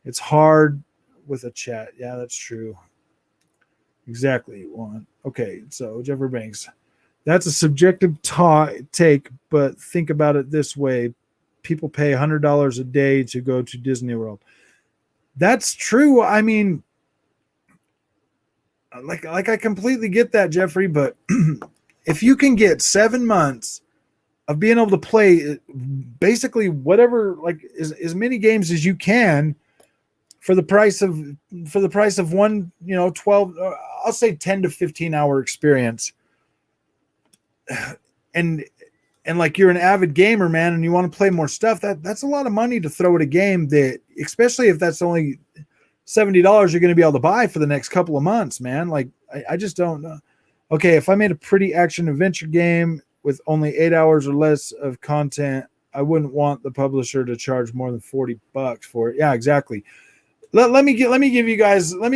It's hard with a chat. Yeah, that's true. Exactly. One. Okay, so Jeffrey Banks. That's a subjective take, but think about it this way. People pay $100 a day to go to Disney World. That's true. I mean, like I completely get that, Jeffrey, but if you can get 7 months of being able to play basically whatever, like as many games as you can for the price of one, 12, I'll say 10 to 15 hour experience. And like you're an avid gamer, man, and you want to play more stuff, that's a lot of money to throw at a game that, especially if that's only $70 you're going to be able to buy for the next couple of months, man. Like I just don't know. Okay, if I made a pretty action adventure game with only 8 hours or less of content, I wouldn't want the publisher to charge more than $40 for it. Yeah, exactly. Let me give you guys my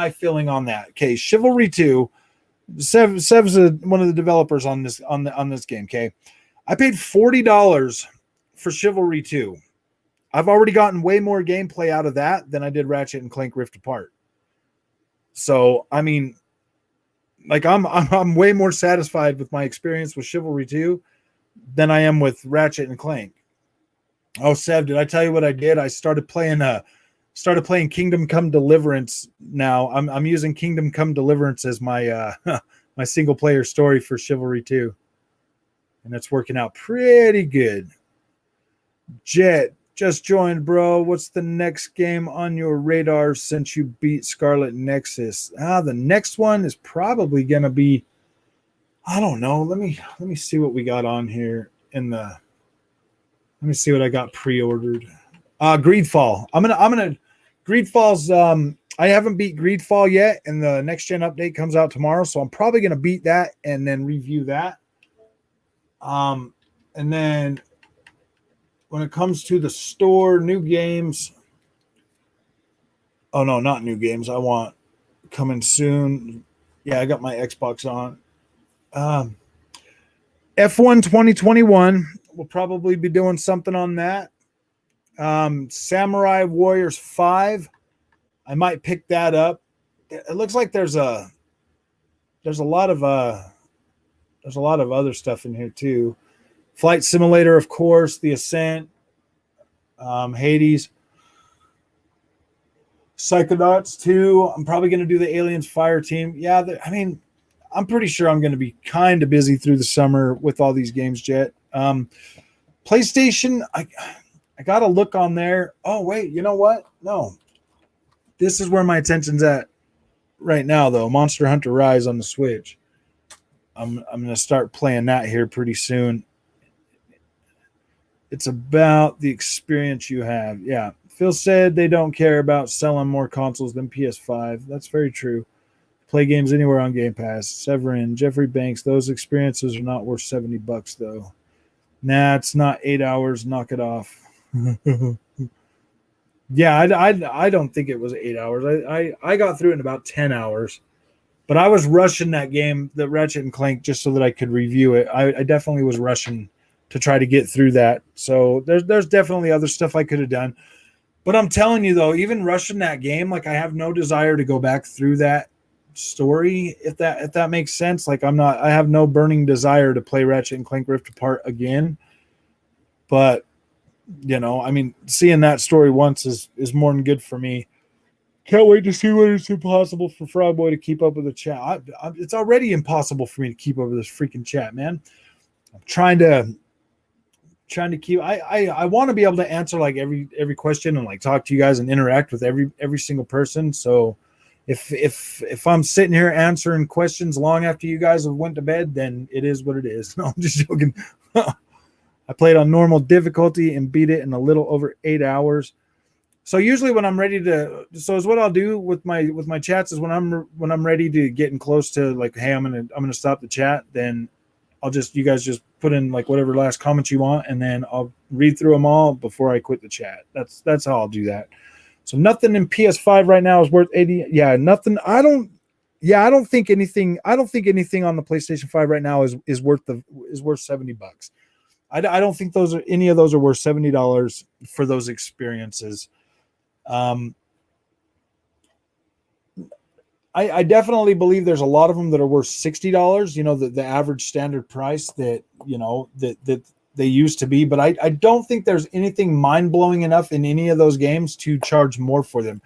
feeling on that. Okay, Chivalry 2. Sev's one of the developers on this game. Okay, I paid $40 for Chivalry 2. I've already gotten way more gameplay out of that than I did Ratchet and Clank Rift Apart. So I mean, like I'm way more satisfied with my experience with Chivalry 2 than I am with Ratchet and Clank. Oh, Sev, did I tell you what I did? I started playing Kingdom Come Deliverance now. I'm using Kingdom Come Deliverance as my my single player story for Chivalry 2. And it's working out pretty good. Jet just joined, bro. What's the next game on your radar since you beat Scarlet Nexus? The next one is probably gonna be, I don't know. Let me see what we got on here in the. Let me see what I got pre-ordered. Greedfall. I'm gonna Greedfall's. I haven't beat Greedfall yet, and the next gen update comes out tomorrow, so I'm probably gonna beat that and then review that. And then when it comes to the store, new games. Oh no, not new games. I want coming soon. Yeah, I got my Xbox on. F1 2021. We'll probably be doing something on that. Samurai Warriors 5. I might pick that up. It looks like there's a lot of other stuff in here too. Flight Simulator, of course, The Ascent, Hades, Psychonauts 2. I'm probably going to do the Aliens Fire Team. Yeah, I mean, I'm pretty sure I'm going to be kind of busy through the summer with all these games, Jet. PlayStation, I got to look on there. Oh, wait, you know what? No. This is where my attention's at right now, though. Monster Hunter Rise on the Switch. I'm going to start playing that here pretty soon. It's about the experience you have. Yeah. Phil said they don't care about selling more consoles than PS5. That's very true. Play games anywhere on Game Pass. Severin, Jeffrey Banks, those experiences are not worth $70 though. Nah, it's not 8 hours. Knock it off. Yeah, I don't think it was 8 hours. I got through it in about 10 hours. But I was rushing that game, the Ratchet and Clank, just so that I could review it. I definitely was rushing to try to get through that. So there's definitely other stuff I could have done. But I'm telling you, though, even rushing that game, like I have no desire to go back through that story, if that makes sense. Like I have no burning desire to play Ratchet and Clank Rift Apart again. But, I mean, seeing that story once is more than good for me. Can't wait to see when it's impossible for Frogboy to keep up with the chat. It's already impossible for me to keep up with this freaking chat, man. trying to keep. I want to be able to answer like every question and like talk to you guys and interact with every single person. So if I'm sitting here answering questions long after you guys have went to bed, then it is what it is. No, I'm just joking. I played on normal difficulty and beat it in a little over 8 hours. So usually when I'm ready to, so is what I'll do with my chats is when I'm ready to getting close to like, hey, I'm gonna stop the chat, then you guys just put in like whatever last comments you want, and then I'll read through them all before I quit the chat. That's how I'll do that. So nothing in PS5 right now is worth 80. Yeah, nothing. I don't think anything on the PlayStation 5 right now is worth $70. I don't think any of those are worth $70 for those experiences. I definitely believe there's a lot of them that are worth $60, the average standard price that they used to be, but I don't think there's anything mind-blowing enough in any of those games to charge more for them.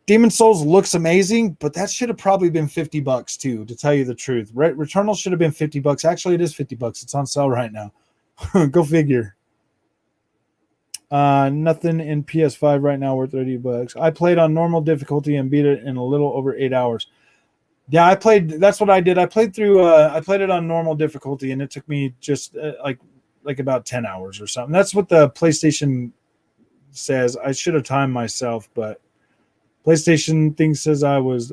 Demon Souls looks amazing, but that should have probably been $50 too, to tell you the truth. Returnal should have been $50. Actually, it is $50. It's on sale right now. Go figure. Nothing in PS5 right now worth $30. I played on normal difficulty and beat it in a little over 8 hours. Yeah, that's what I did. I played it on normal difficulty, and it took me just like about 10 hours or something. That's what the PlayStation says. I should have timed myself, but PlayStation thing says I was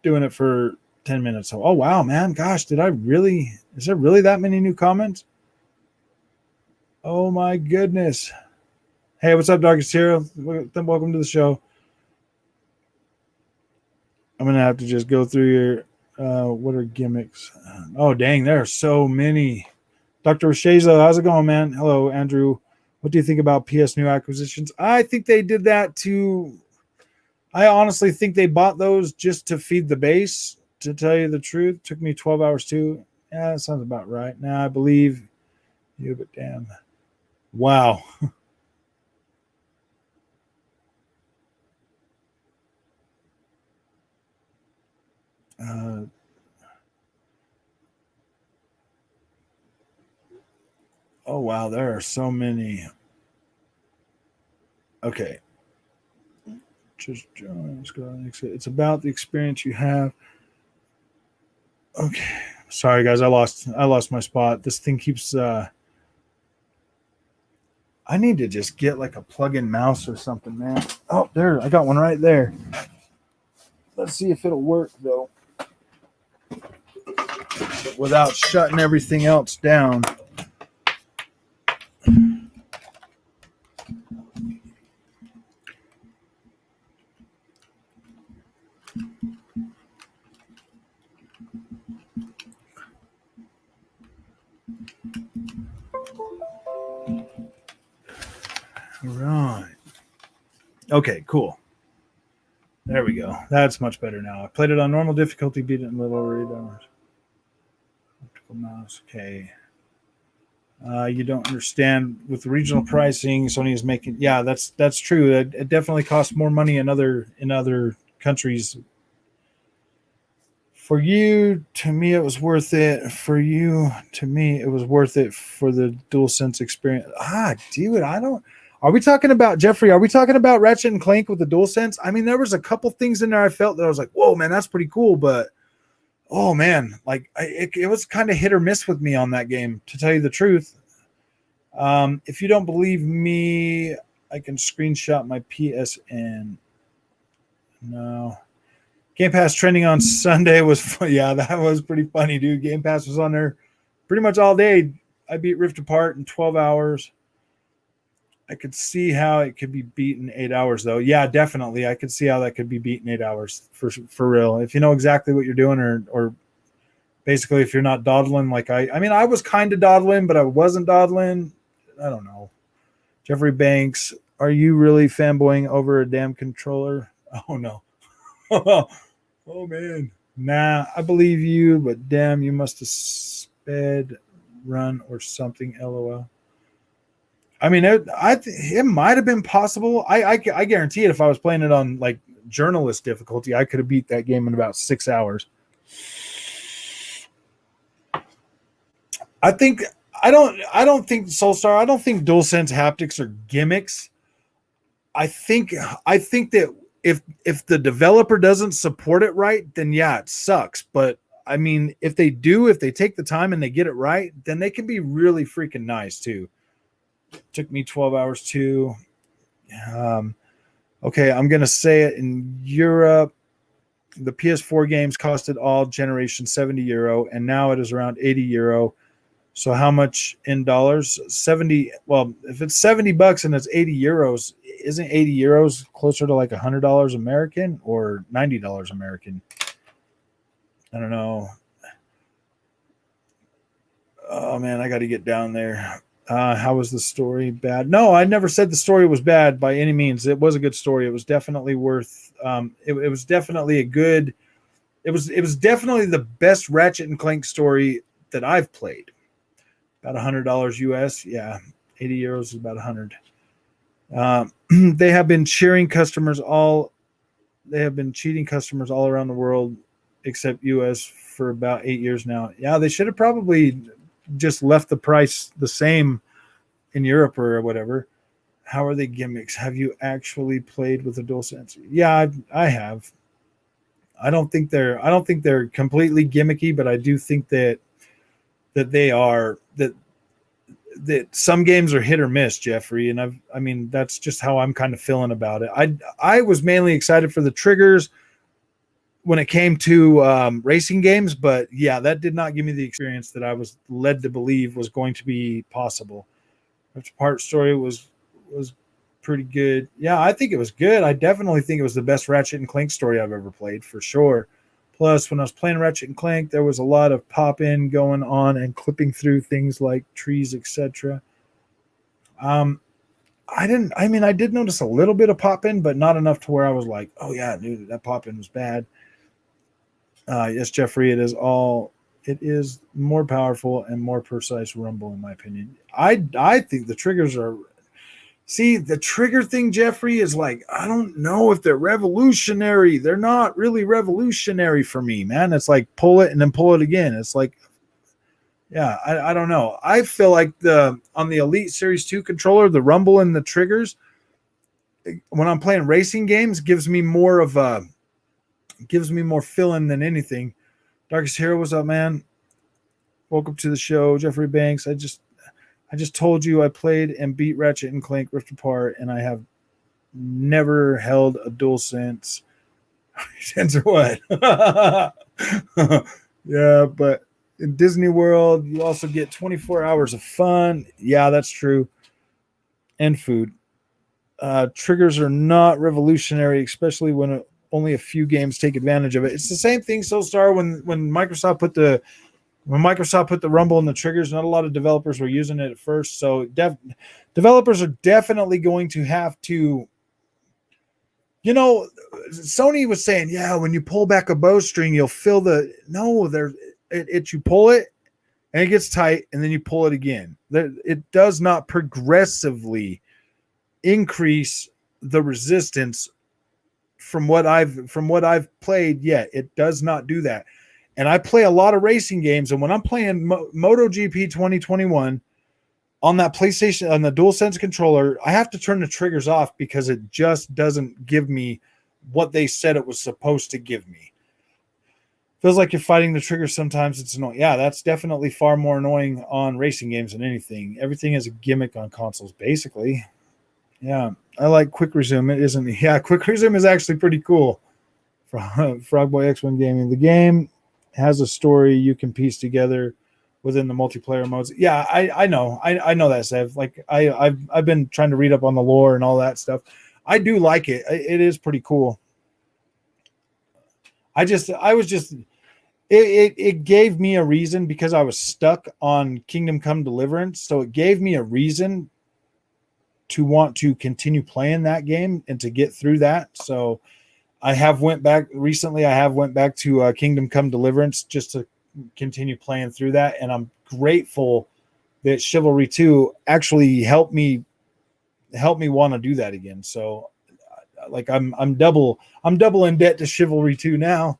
doing it for 10 minutes. So, oh wow, man, gosh, is there really that many new comments? Oh my goodness. Hey, what's up, Darkest Hero? Welcome to the show. I'm going to have to just go through your, what are gimmicks? Oh, dang, there are so many. Dr. Rasheza, how's it going, man? Hello, Andrew. What do you think about PS new acquisitions? I think they did that I honestly think they bought those just to feed the base, to tell you the truth. It took me 12 hours too. Yeah, that sounds about right. Now I believe you, but damn. Wow. Oh wow, there are so many. Okay. Just join. It's about the experience you have. Okay. Sorry guys, I lost my spot. This thing keeps I need to just get like a plug-in mouse or something, man. Oh, there, I got one right there. Let's see if it'll work though, without shutting everything else down. Right. Okay, cool. There we go. That's much better now. I played it on normal difficulty, beat it in a little over 8 hours. Optical mouse. Okay. You don't understand with the regional pricing. Sony is making. Yeah, that's true. It definitely costs more money in other countries. For you, to me, it was worth it. For you, to me, it was worth it for the DualSense experience. Dude, I don't. Are we talking about Jeffrey? Are we talking about Ratchet and Clank with the DualSense? I mean, there was a couple things in there I felt that I was like, "Whoa, man, that's pretty cool." But oh man, like it was kind of hit or miss with me on that game, to tell you the truth. If you don't believe me, I can screenshot my PSN. No. Game Pass trending on Sunday was yeah, that was pretty funny, dude. Game Pass was on there pretty much all day. I beat Rift Apart in 12 hours. I could see how it could be beaten 8 hours, though. Yeah, definitely. I could see how that could be beaten 8 hours for real. If you know exactly what you're doing, or basically if you're not dawdling like I mean, I was kind of dawdling, but I wasn't dawdling. I don't know. Jeffrey Banks, are you really fanboying over a damn controller? Oh, no. Oh, man. Nah, I believe you, but damn, you must have sped run or something, LOL. I mean, it might have been possible. I guarantee it. If I was playing it on like journalist difficulty, I could have beat that game in about 6 hours. I think I don't think Soulstar. I don't think DualSense haptics are gimmicks. I think I think that if the developer doesn't support it right, then yeah, it sucks. But I mean, if they do, if they take the time and they get it right, then they can be really freaking nice too. Took me 12 hours too. Um, okay, I'm gonna say it in Europe. The PS4 games costed all generation €70, and now it is around €80. So how much in dollars? 70. Well, if it's $70 and it's €80, isn't €80 closer to like $100 American or $90 American? I don't know. Oh man, I got to get down there. How was the story bad? No, I never said the story was bad by any means. It was a good story. It was definitely worth. It was definitely a good. It was definitely the best Ratchet and Clank story that I've played. About $100 US. Yeah, €80 is about 100. They have been cheering customers all. They have been cheating customers all around the world, except US, for about 8 years now. Yeah, they should have probably just left the price the same in Europe or whatever. How are they gimmicks? Have you actually played with a DualSense? Yeah, I have. I don't think they're completely gimmicky, but I do think that they are that some games are hit or miss, Jeffrey. And I mean, that's just how I'm kind of feeling about it. I was mainly excited for the triggers when it came to racing games, but yeah, that did not give me the experience that I was led to believe was going to be possible. The part story was pretty good. Yeah, I think it was good. I definitely think it was the best Ratchet and Clank story I've ever played, for sure. Plus, when I was playing Ratchet and Clank, there was a lot of pop in going on and clipping through things like trees, etc. I didn't. I mean, I did notice a little bit of pop in, but not enough to where I was like, "Oh yeah, dude, that pop in was bad." Yes, Jeffrey, it is all. It is more powerful and more precise rumble, in my opinion. I think the triggers are. See, the trigger thing, Jeffrey, is like, I don't know if they're revolutionary. They're not really revolutionary for me, man. It's like pull it and then pull it again. It's like, yeah, I don't know. I feel like on the Elite Series 2 controller, the rumble and the triggers, when I'm playing racing games, gives me more feeling than anything. Darkest Hero, what's up, man? Welcome to the show, Jeffrey Banks. I just told you I played and beat Ratchet and Clank Rift Apart, and I have never held a DualSense. Sense or what? Yeah, but in Disney World, you also get 24 hours of fun. Yeah, that's true. And food. Triggers are not revolutionary, especially when only a few games take advantage of it. It's the same thing, Soulstar, when Microsoft put the rumble and the triggers, not a lot of developers were using it at first. So developers are definitely going to have to, Sony was saying, yeah, when you pull back a bowstring, you'll feel you pull it and it gets tight and then you pull it again. It does not progressively increase the resistance from what I've played yet. It does not do that. And I play a lot of racing games, and when I'm playing MotoGP 2021 on that PlayStation, on the DualSense controller, I have to turn the triggers off because it just doesn't give me what they said it was supposed to give me. Feels like you're fighting the triggers sometimes. It's annoying. Yeah, that's definitely far more annoying on racing games than anything. Everything is a gimmick on consoles, basically. Yeah, I like Quick Resume. It isn't. Yeah, Quick Resume is actually pretty cool. Frogboy X1 Gaming. The game has a story you can piece together within the multiplayer modes. Yeah, I know. I know that, Sev. Like I've been trying to read up on the lore and all that stuff. I do like it. It is pretty cool. It gave me a reason because I was stuck on Kingdom Come Deliverance. So it gave me a reason to want to continue playing that game and to get through that. So I have went back recently. I have went back to Kingdom Come Deliverance just to continue playing through that, and I'm grateful that Chivalry 2 actually helped me want to do that again. So, like I'm double in debt to Chivalry 2 now.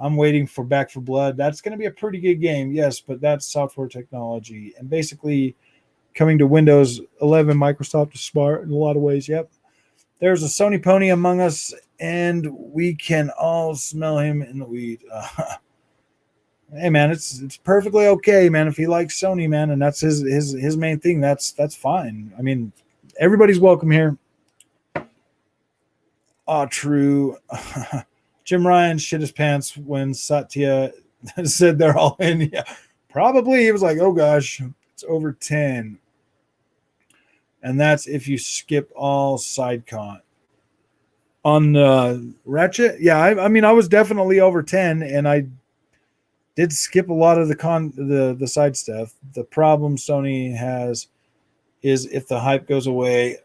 I'm waiting for Back for Blood. That's going to be a pretty good game, yes, but that's software technology. And basically coming to Windows 11, Microsoft is smart in a lot of ways. Yep. There's a Sony pony among us, and we can all smell him in the weed. Hey man, it's perfectly okay, man. If he likes Sony, man, and that's his main thing, that's fine. I mean, everybody's welcome here. Ah, true. Jim Ryan shit his pants when Satya said they're all in. Yeah, probably he was like, "Oh gosh, it's over 10," and that's if you skip all side con. On Ratchet, yeah, I mean, I was definitely over 10, and I did skip a lot of the side stuff. The problem Sony has is if the hype goes away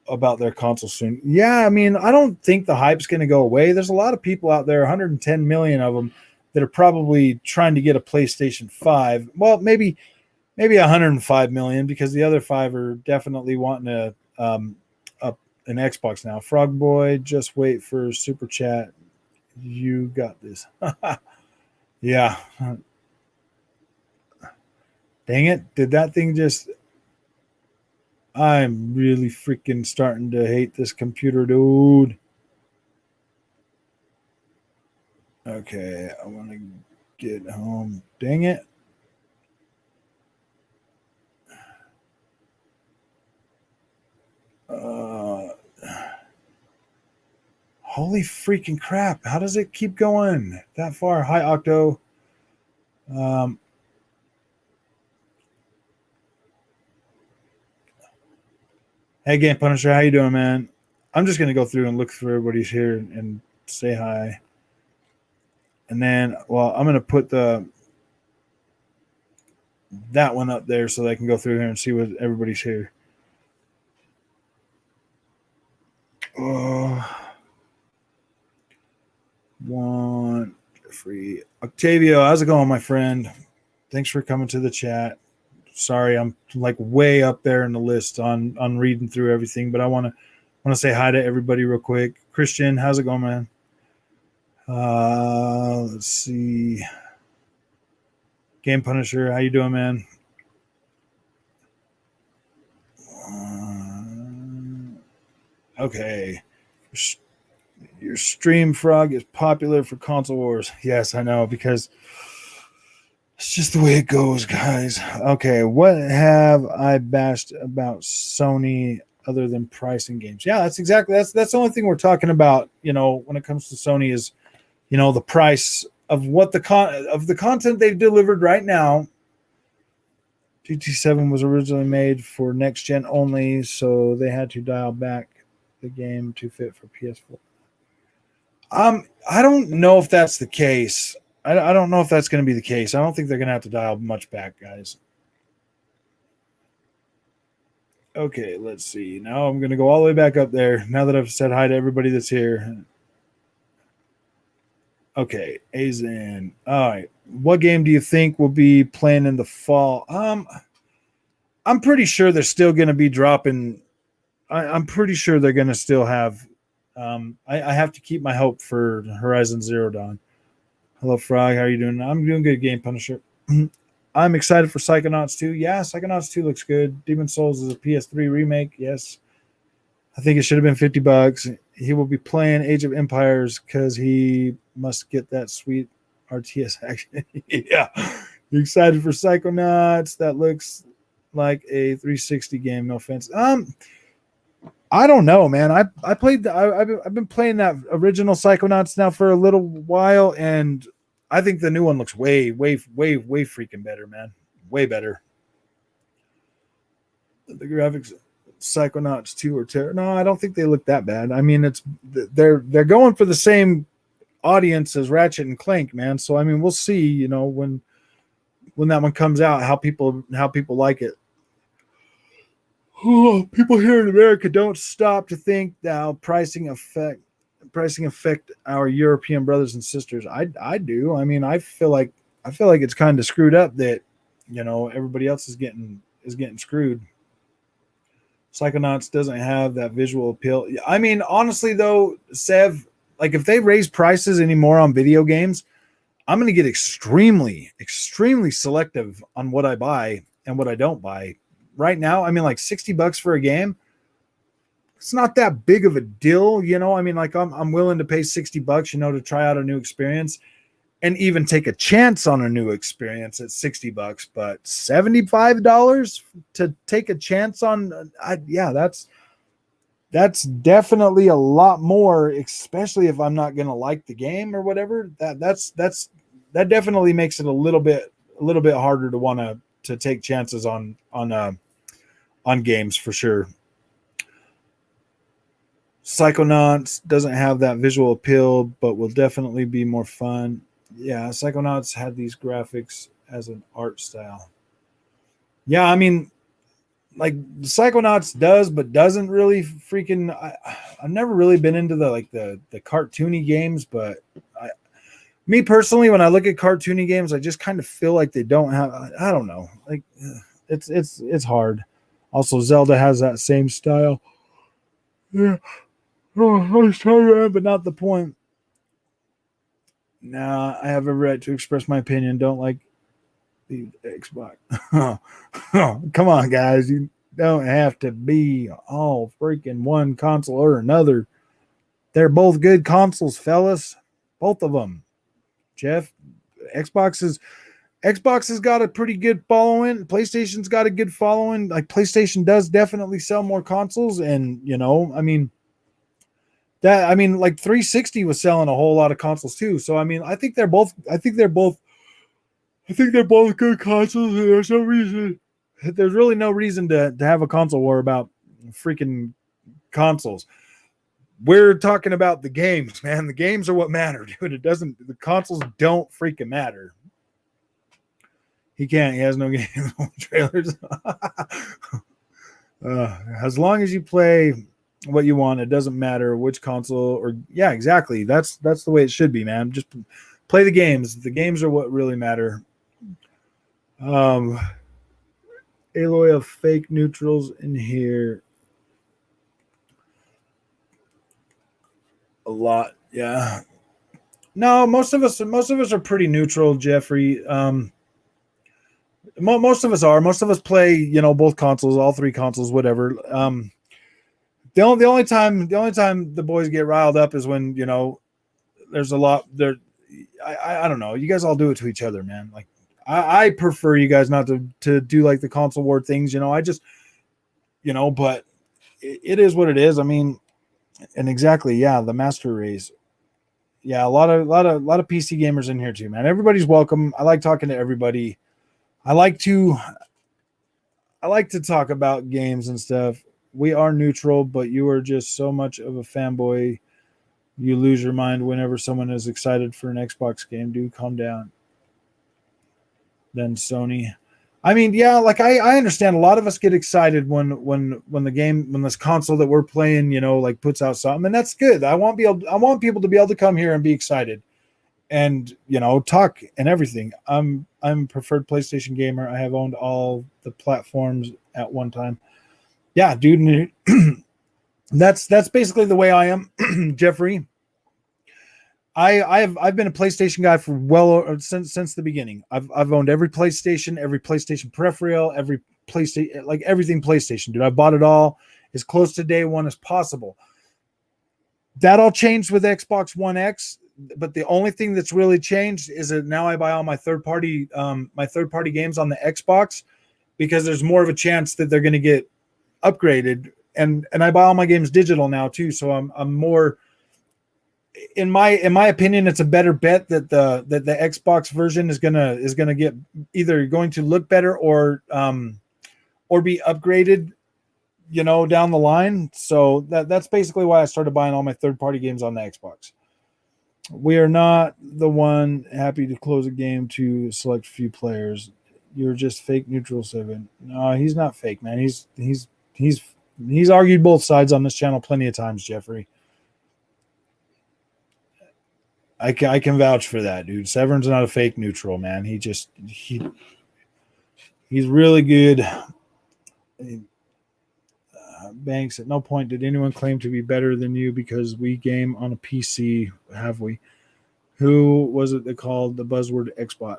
about their console soon. Yeah, I mean, I don't think the hype's going to go away. There's a lot of people out there, 110 million of them, that are probably trying to get a PlayStation 5. Well, maybe 105 million, because the other 5 are definitely wanting an Xbox now. Frog Boy, just wait for Super Chat. You got this. Yeah. Dang it. Did that thing just... I'm really freaking starting to hate this computer, dude. Okay, I want to get home. Dang it. Holy freaking crap. How does it keep going that far? Hi, Octo. Hey, Game Punisher, how you doing, man? I'm just going to go through and look through everybody's here and say hi. And then, well, I'm going to put that one up there so they can go through here and see what everybody's here. One, Jeffrey. Octavio, how's it going, my friend? Thanks for coming to the chat. Sorry, I'm like way up there in the list on reading through everything, but I want to say hi to everybody real quick. Christian, how's it going, man? Let's see. Game Punisher, how you doing, man? Okay. Your stream, Frog, is popular for console wars. Yes, I know, because it's just the way it goes, guys. Okay, what have I bashed about Sony other than pricing games? Yeah, that's the only thing we're talking about, when it comes to Sony is, the price of what the content they've delivered right now. GT7 was originally made for next gen only, so they had to dial back the game to fit for PS4. I don't know if that's the case. I don't know if that's going to be the case. I don't think they're going to have to dial much back, guys. Okay, let's see. Now I'm going to go all the way back up there now that I've said hi to everybody that's here. Okay, Azen. All right. What game do you think will be playing in the fall? I'm pretty sure they're still going to be dropping. I'm pretty sure they're going to still have. I have to keep my hope for Horizon Zero Dawn. Hello, Frog. How are you doing? I'm doing good, Game Punisher. I'm excited for Psychonauts 2. Yeah, Psychonauts 2 looks good. Demon's Souls is a PS3 remake. Yes. I think it should have been $50. He will be playing Age of Empires because he must get that sweet RTS action. Yeah. You excited for Psychonauts? That looks like a 360 game. No offense. I don't know, man. I've been playing that original Psychonauts now for a little while, and I think the new one looks way freaking better, man. Way better. The graphics, Psychonauts 2 or Terror. No, I don't think they look that bad. I mean, they're going for the same audience as Ratchet and Clank, man. So I mean, we'll see. When that one comes out, how people like it. People here in America don't stop to think how pricing affect our European brothers and sisters. I do. I mean, I feel like it's kind of screwed up that everybody else is getting screwed. Psychonauts doesn't have that visual appeal. I mean, honestly though, Sev, like if they raise prices anymore on video games, I'm going to get extremely, extremely selective on what I buy and what I don't buy. Right now, I mean, like $60 for a game, it's not that big of a deal, you know. I mean, like I'm willing to pay $60, you know, to try out a new experience and even take a chance on a new experience at $60. But $75 to take a chance on, yeah, that's definitely a lot more, especially if I'm not going to like the game or whatever. That definitely makes it a little bit harder to want to take chances on games for sure. Psychonauts doesn't have that visual appeal, but will definitely be more fun. Yeah, Psychonauts had these graphics as an art style. Yeah, I mean, like Psychonauts does, but doesn't really freaking. I've never really been into the cartoony games, but me personally, when I look at cartoony games, I just kind of feel like they don't have. I don't know, like it's hard. Also, Zelda has that same style. Yeah. Oh, but not the point. Nah, I have a right to express my opinion. Don't like the Xbox. Come on, guys. You don't have to be all freaking one console or another. They're both good consoles, fellas. Both of them. Jeff, Xbox has got a pretty good following. PlayStation's got a good following. Like PlayStation does definitely sell more consoles, and you know, I mean, like 360 was selling a whole lot of consoles too. So I mean, I think they're both good consoles. There's really no reason to have a console war about freaking consoles. We're talking about the games, man. The games are what matter, dude. The consoles don't freaking matter. He has no game trailers. As long as you play what you want, it doesn't matter which console or yeah, exactly. That's the way it should be, man. Just play the games. The games are what really matter. Aloy of fake neutrals in here. A lot, yeah. No, most of us are pretty neutral, Jeffrey. Most of us are. Most of us play, you know, both consoles, all three consoles, whatever. The only time the boys get riled up is when, you know, there's a lot there. I don't know. You guys all do it to each other, man. Like I prefer you guys not to do like the console war things, you know. I just, you know, but it is what it is. I mean, and exactly, yeah, the master race. Yeah, a lot of PC gamers in here too, man. Everybody's welcome. I like talking to everybody. I like to talk about games and stuff. We are neutral, but you are just so much of a fanboy. You lose your mind whenever someone is excited for an Xbox game. Dude, calm down. Then Sony. I mean, yeah, like I understand a lot of us get excited when this console that we're playing, you know, like puts out something, and that's good. I want people to be able to come here and be excited and, you know, talk and everything. I'm preferred PlayStation gamer. I have owned all the platforms at one time. Yeah, dude. That's basically the way I am, Jeffrey. I've been a PlayStation guy for since the beginning. I've owned every PlayStation peripheral, every PlayStation, like everything PlayStation, dude. I bought it all as close to day one as possible. That all changed with Xbox One X, but the only thing that's really changed is that now I buy all my third party games on the Xbox because there's more of a chance that they're going to get upgraded, and I buy all my games digital now too. So I'm more. In my opinion, it's a better bet that the Xbox version is gonna get either going to look better or be upgraded, you know, down the line. So that's basically why I started buying all my third-party games on the Xbox. We are not the one happy to close a game to select few players. You're just fake neutral 7. No, he's not fake, man. He's argued both sides on this channel plenty of times, Jeffrey. I can vouch for that, dude. Severn's not a fake neutral, man. He's really good. Banks, at no point did anyone claim to be better than you because we game on a PC, have we? Who was it that called the buzzword Xbot?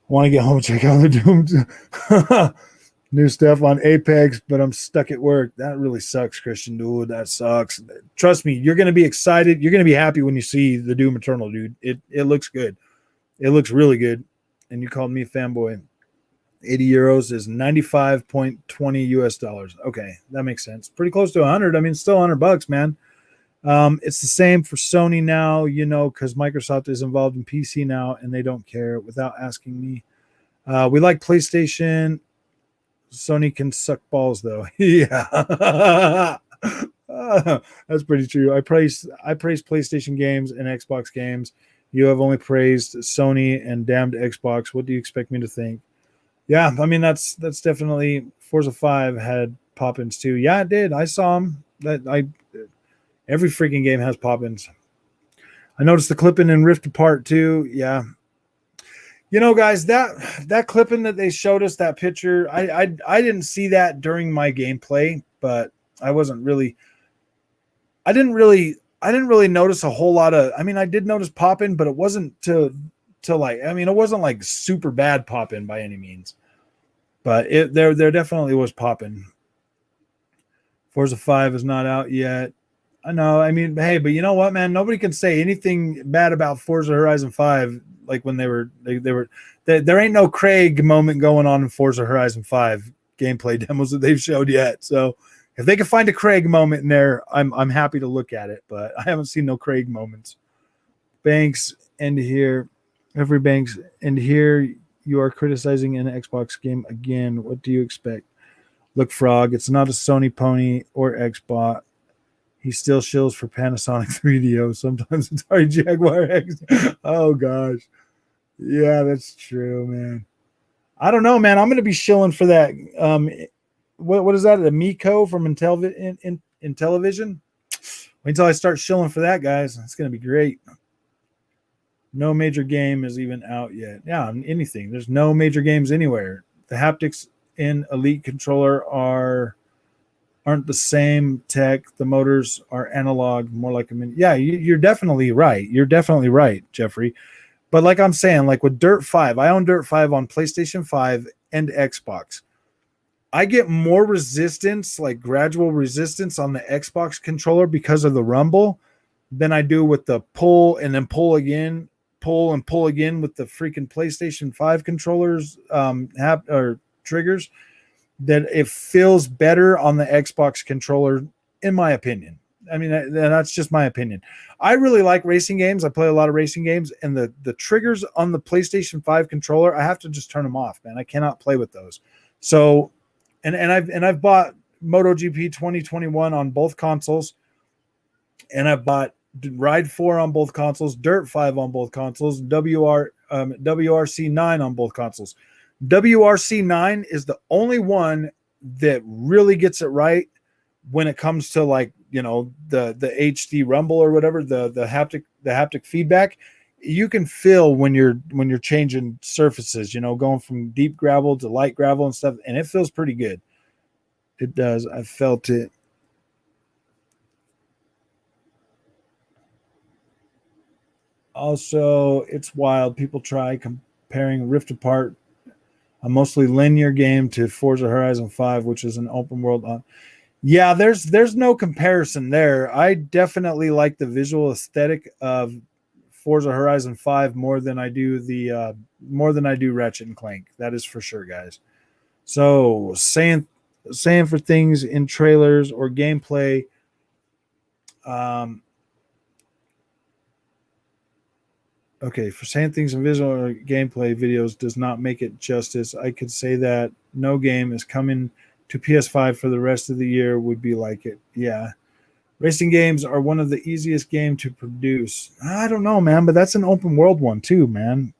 I want to get home and check out the Doom new stuff on Apex, but I'm stuck at work. That really sucks, Christian. Dude, that sucks. Trust me, you're going to be excited. You're going to be happy when you see the Doom Eternal, dude. It looks good. It looks really good. And you called me a fanboy. 80 euros is 95.20 US dollars. Okay, that makes sense. Pretty close to 100. I mean, still $100, man. It's the same for Sony now, because Microsoft is involved in PC now and they don't care without asking me. We like PlayStation. Sony can suck balls, though. Yeah. That's pretty true. I praise PlayStation games and Xbox games. You have only praised Sony and damned Xbox. What do you expect me to think? Yeah, I mean that's definitely Forza 5 had pop-ins too. Yeah, it did. I saw them. Every freaking game has pop-ins. I noticed the clipping in Rift Apart too. Yeah. Guys, that clipping that they showed us, that picture, I didn't see that during my gameplay, but I didn't really notice a whole lot of. I mean, I did notice pop-in, but it wasn't to like. I mean, it wasn't like super bad pop-in by any means, but there definitely was pop-in. Forza 5 is not out yet. I know. I mean, hey, but you know what, man? Nobody can say anything bad about Forza Horizon 5. Like when they were, there ain't no Craig moment going on in Forza Horizon 5 gameplay demos that they've showed yet. So if they can find a Craig moment in there, I'm happy to look at it. But I haven't seen no Craig moments. Banks end here, every Banks end here. You are criticizing an Xbox game again. What do you expect? Look, Frog, it's not a Sony pony or Xbox. He still shills for Panasonic 3DO. Sometimes it's our Jaguar X. Oh, gosh. Yeah, that's true, man. I don't know, man. I'm going to be shilling for that. What is that? The Miko from Intellivision? Wait until I start shilling for that, guys. It's going to be great. No major game is even out yet. Yeah, anything. There's no major games anywhere. The haptics in Elite Controller aren't the same tech. The motors are analog, more like yeah, you're definitely right. You're definitely right, Jeffrey. But like I'm saying, like with Dirt 5, I own Dirt 5 on PlayStation 5 and Xbox. I get more resistance, like gradual resistance on the Xbox controller because of the rumble than I do with the pull and then pull again, pull and pull again with the freaking PlayStation 5 controllers, or triggers. That it feels better on the Xbox controller, in my opinion. I mean, that's just my opinion. I really like racing games. I play a lot of racing games, and the triggers on the PlayStation 5 controller, I have to just turn them off, man. I cannot play with those. So, and I've bought MotoGP 2021 on both consoles, and I've bought Ride 4 on both consoles, Dirt 5 on both consoles, WRC 9 on both consoles. WRC 9 is the only one that really gets it right when it comes to like, the HD rumble or whatever, the haptic feedback. You can feel when you're changing surfaces, going from deep gravel to light gravel and stuff, and it feels pretty good. It does. I felt it. Also, it's wild. People try comparing Rift Apart, a mostly linear game, to Forza Horizon 5, which is an open world. Yeah, there's no comparison there. I definitely like the visual aesthetic of Forza Horizon 5 more than I do Ratchet and Clank. That is for sure, guys. So saying for things in trailers or gameplay, okay, for saying things in visual or gameplay videos does not make it justice. I could say that no game is coming to PS5 for the rest of the year would be like it. Yeah. Racing games are one of the easiest games to produce. I don't know, man, but that's an open world one too, man.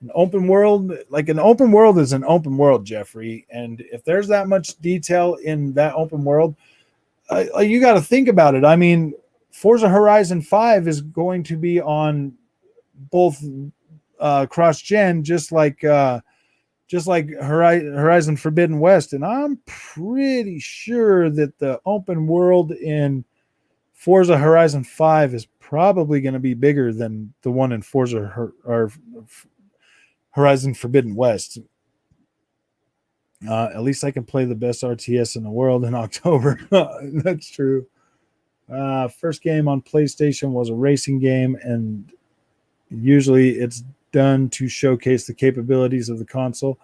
An open world is an open world, Jeffrey. And if there's that much detail in that open world, you got to think about it. I mean, Forza Horizon 5 is going to be on both cross-gen, just like just like Horizon Forbidden West. And I'm pretty sure that the open world in Forza Horizon 5 is probably going to be bigger than the one in Forza or Horizon Forbidden West. At least I can play the best RTS in the world in October. That's true. First game on PlayStation was a racing game, and usually it's done to showcase the capabilities of the console.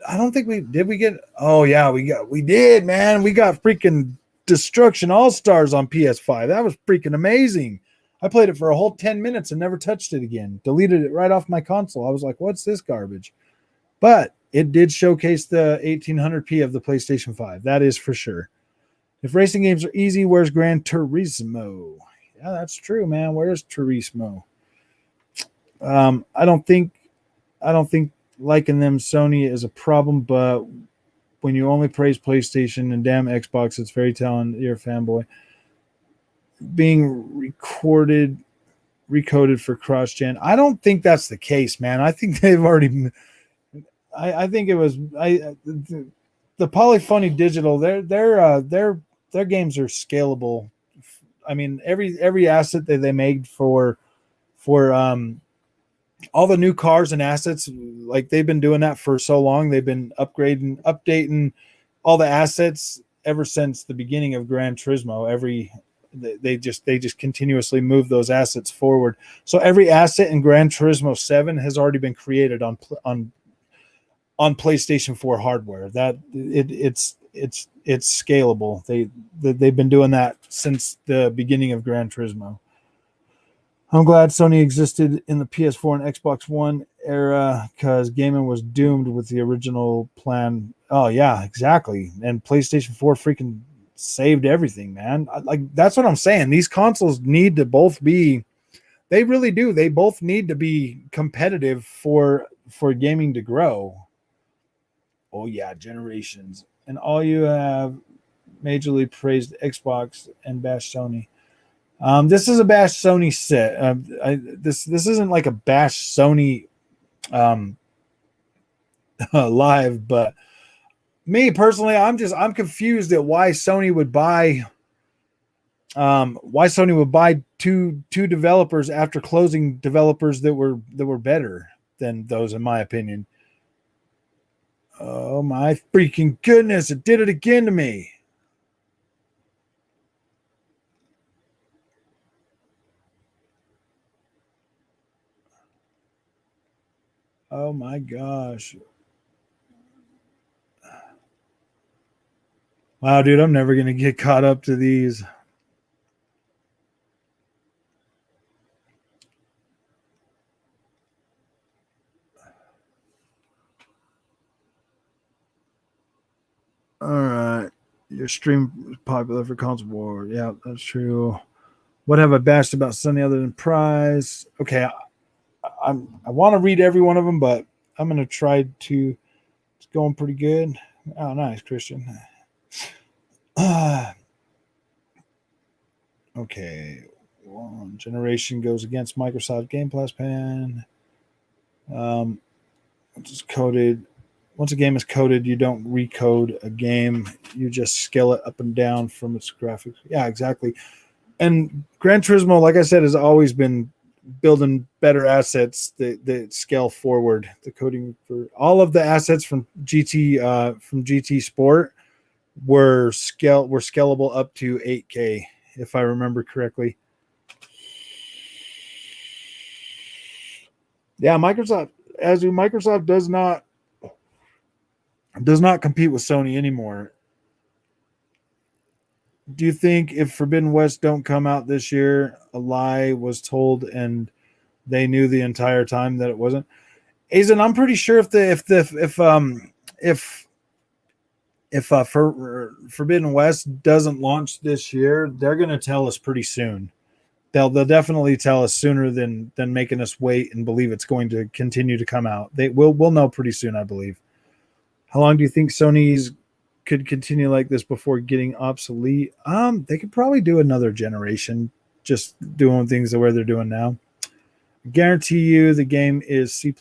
I don't think we get. Oh yeah, we did, man. We got freaking Destruction All Stars on PS5. That was freaking amazing. I played it for a whole 10 minutes and never touched it again. Deleted it right off my console. I was like, what's this garbage? But it did showcase the 1800p of the PlayStation 5. That is for sure. If racing games are easy, where's Gran Turismo? Yeah, that's true, man. Where's Turismo? I don't think liking them Sony is a problem, but when you only praise PlayStation and damn Xbox, it's very telling you're a fanboy. Being recoded for cross-gen. I don't think that's the case, man. I think they've already. I think it was the Polyphony Digital. Their games are scalable. I mean, every asset that they made for all the new cars and assets, like they've been doing that for so long. They've been updating all the assets ever since the beginning of Gran Turismo. They just continuously move those assets forward. So every asset in Gran Turismo 7 has already been created on PlayStation 4 hardware. That it's scalable. They've been doing that since the beginning of Gran Turismo. I'm glad Sony existed in the PS4 and Xbox One era because gaming was doomed with the original plan. Oh yeah, exactly. And PlayStation 4 freaking saved everything, man. Like that's what I'm saying. These consoles need to both be. They really do. They both need to be competitive for gaming to grow. Oh yeah, generations. And all you have majorly praised Xbox and bashed Sony. This is a bash Sony set. This isn't like a bash Sony live, but me personally, I'm confused at why Sony would buy two developers after closing developers that were better than those, in my opinion. Oh my freaking goodness! It did it again to me. Oh my gosh. Wow, dude, I'm never going to get caught up to these. All right. Your stream is popular for console war. Yeah, that's true. What have I bashed about Sony other than prize? Okay, I want to read every one of them, but I'm going to try to. It's going pretty good. Oh, nice, Christian. Okay. One generation goes against Microsoft Game Pass Pen. It's coded. Once a game is coded, you don't recode a game. You just scale it up and down from its graphics. Yeah, exactly. And Gran Turismo, like I said, has always been building better assets that scale forward. The coding for all of the assets from GT Sport were scalable up to 8K, if I remember correctly. Yeah, Microsoft does not compete with Sony anymore. Do you think if Forbidden West don't come out this year, a lie was told and they knew the entire time that it wasn't? Aizen, I'm pretty sure if Forbidden West doesn't launch this year, they're going to tell us pretty soon. They'll definitely tell us sooner than making us wait and believe it's going to continue to come out. We'll know pretty soon, I believe. How long do you think Sony's could continue like this before getting obsolete? They could probably do another generation, just doing things the way they're doing now. Guarantee you the game is C++,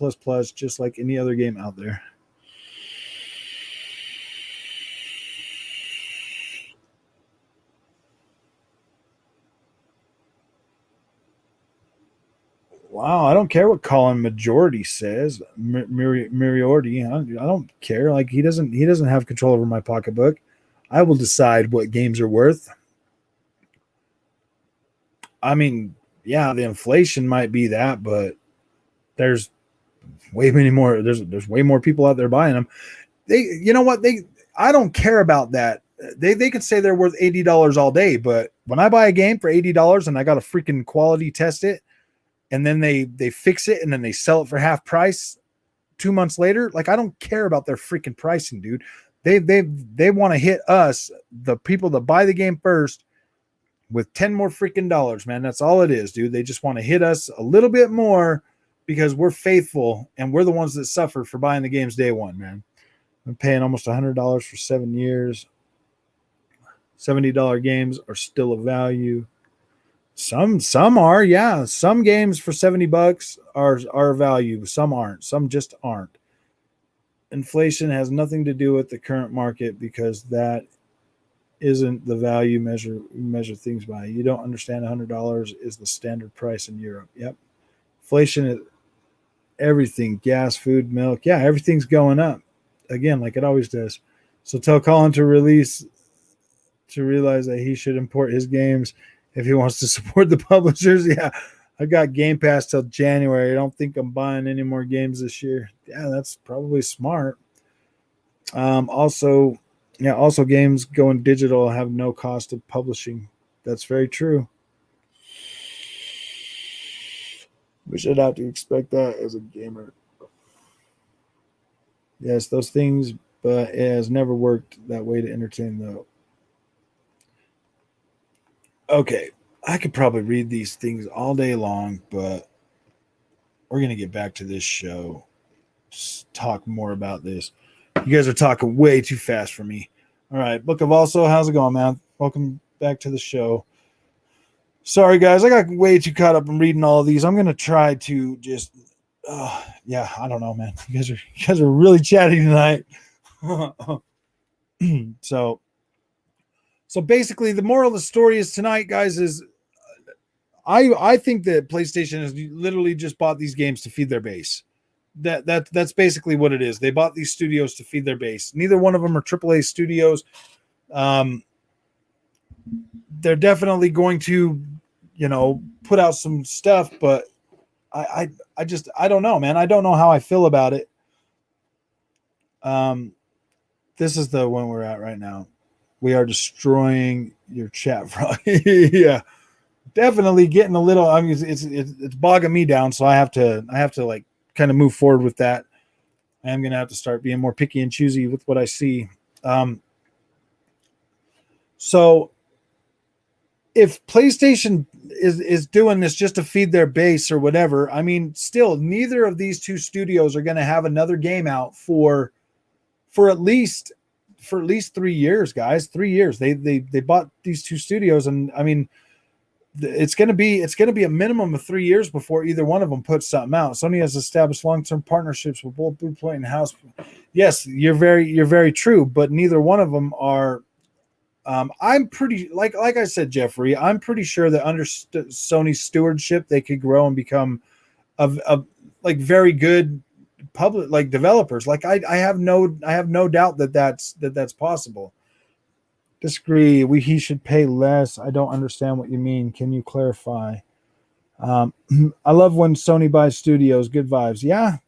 just like any other game out there. Wow, I don't care what Colin Majority says. Moriarty, I don't care. Like he doesn't have control over my pocketbook. I will decide what games are worth. I mean, yeah, the inflation might be that, but there's way many more. There's way more people out there buying them. You know what? I don't care about that. They could say they're worth $80 all day, but when I buy a game for $80 and I got to freaking quality test it, and then they fix it and then they sell it for half price 2 months later, like I don't care about their freaking pricing, dude. They want to hit us, the people that buy the game first, with 10 more freaking dollars, man. That's all it is, dude. They just want to hit us a little bit more because we're faithful and we're the ones that suffered for buying the games day one, man. I'm paying almost $100 for 7 years. $70 games are still a value. Some are, yeah. Some games for $70 are a value. Some aren't. Some just aren't. Inflation has nothing to do with the current market because that isn't the value measure things by. You don't understand $100 is the standard price in Europe. Yep. Inflation is everything, gas, food, milk. Yeah, everything's going up. Again, like it always does. So tell Colin to realize that he should import his games if he wants to support the publishers. Yeah, I got Game Pass till January. I don't think I'm buying any more games this year. Yeah, that's probably smart. Also games going digital have no cost of publishing. That's very true. We should have to expect that as a gamer. Yes, those things, but it has never worked that way to entertain, though. Okay, I could probably read these things all day long, but we're going to get back to this show. Just talk more about this. You guys are talking way too fast for me. All right, Book of Also, how's it going, man? Welcome back to the show. Sorry, guys, I got way too caught up in reading all of these. I'm going to try to just yeah, I don't know, man. You guys are really chatty tonight. So basically, the moral of the story is tonight, guys, is I think that PlayStation has literally just bought these games to feed their base. That's basically what it is. They bought these studios to feed their base. Neither one of them are AAA studios. They're definitely going to, put out some stuff, but I don't know, man. I don't know how I feel about it. This is the one we're at right now. We are destroying your chat, Frog. Yeah, definitely getting a little. I mean, it's bogging me down, so I have to like kind of move forward with that. I am gonna have to start being more picky and choosy with what I see. So if PlayStation is doing this just to feed their base or whatever, I mean, still neither of these two studios are going to have another game out for at least 3 years, guys. 3 years. They bought these two studios, and I mean, it's going to be a minimum of 3 years before either one of them puts something out. Sony has established long-term partnerships with both Bluepoint and House. Yes, you're very true, but neither one of them are. I'm pretty like I said, Jeffrey. I'm pretty sure that under Sony's stewardship, they could grow and become a like very good public like developers. Like I have no doubt that that's possible. Disagree. He should pay less. I don't understand what you mean. Can you clarify? I love when Sony buys studios. Good vibes. Yeah,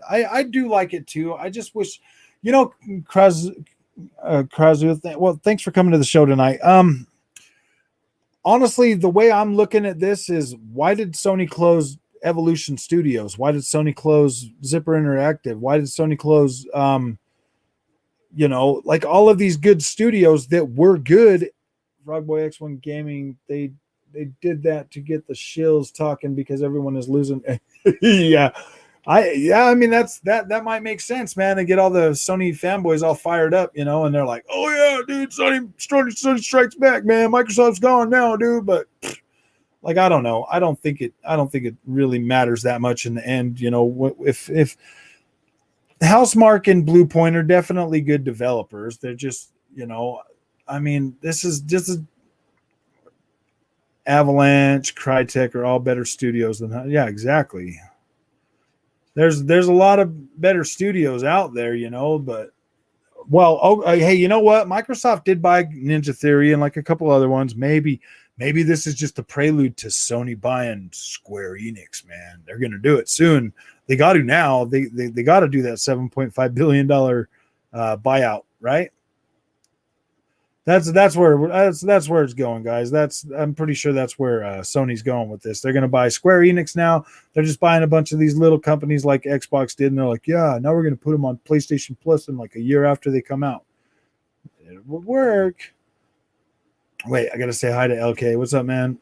I do like it too. I just wish, Krazu, well, thanks for coming to the show tonight. Honestly, the way I'm looking at this is, why did Sony close Evolution Studios? Why did Sony close Zipper Interactive? Why did Sony close, like all of these good studios that were good? Frogboy X1 Gaming, they did that to get the shills talking because everyone is losing. Yeah. I mean that might make sense, man, and get all the Sony fanboys all fired up, and they're like, oh yeah, dude, Sony Strikes Back, man. Microsoft's gone now, dude. But like, I don't know. I don't think it really matters that much in the end. You know, if Housemarque and Blue Point are definitely good developers. They're just, you know, I mean, this is just Avalanche, Crytek are all better studios than, yeah, exactly. There's a lot of better studios out there, you know, but hey, you know what? Microsoft did buy Ninja Theory and like a couple other ones. Maybe this is just a prelude to Sony buying Square Enix, man. They're going to do it soon. They got to now. They got to do that $7.5 billion buyout, right? That's where it's going, guys. I'm pretty sure that's where Sony's going with this. They're going to buy Square Enix now. They're just buying a bunch of these little companies like Xbox did, and they're like, yeah, now we're going to put them on PlayStation Plus in like a year after they come out. It would work. Wait, I got to say hi to LK. What's up, man?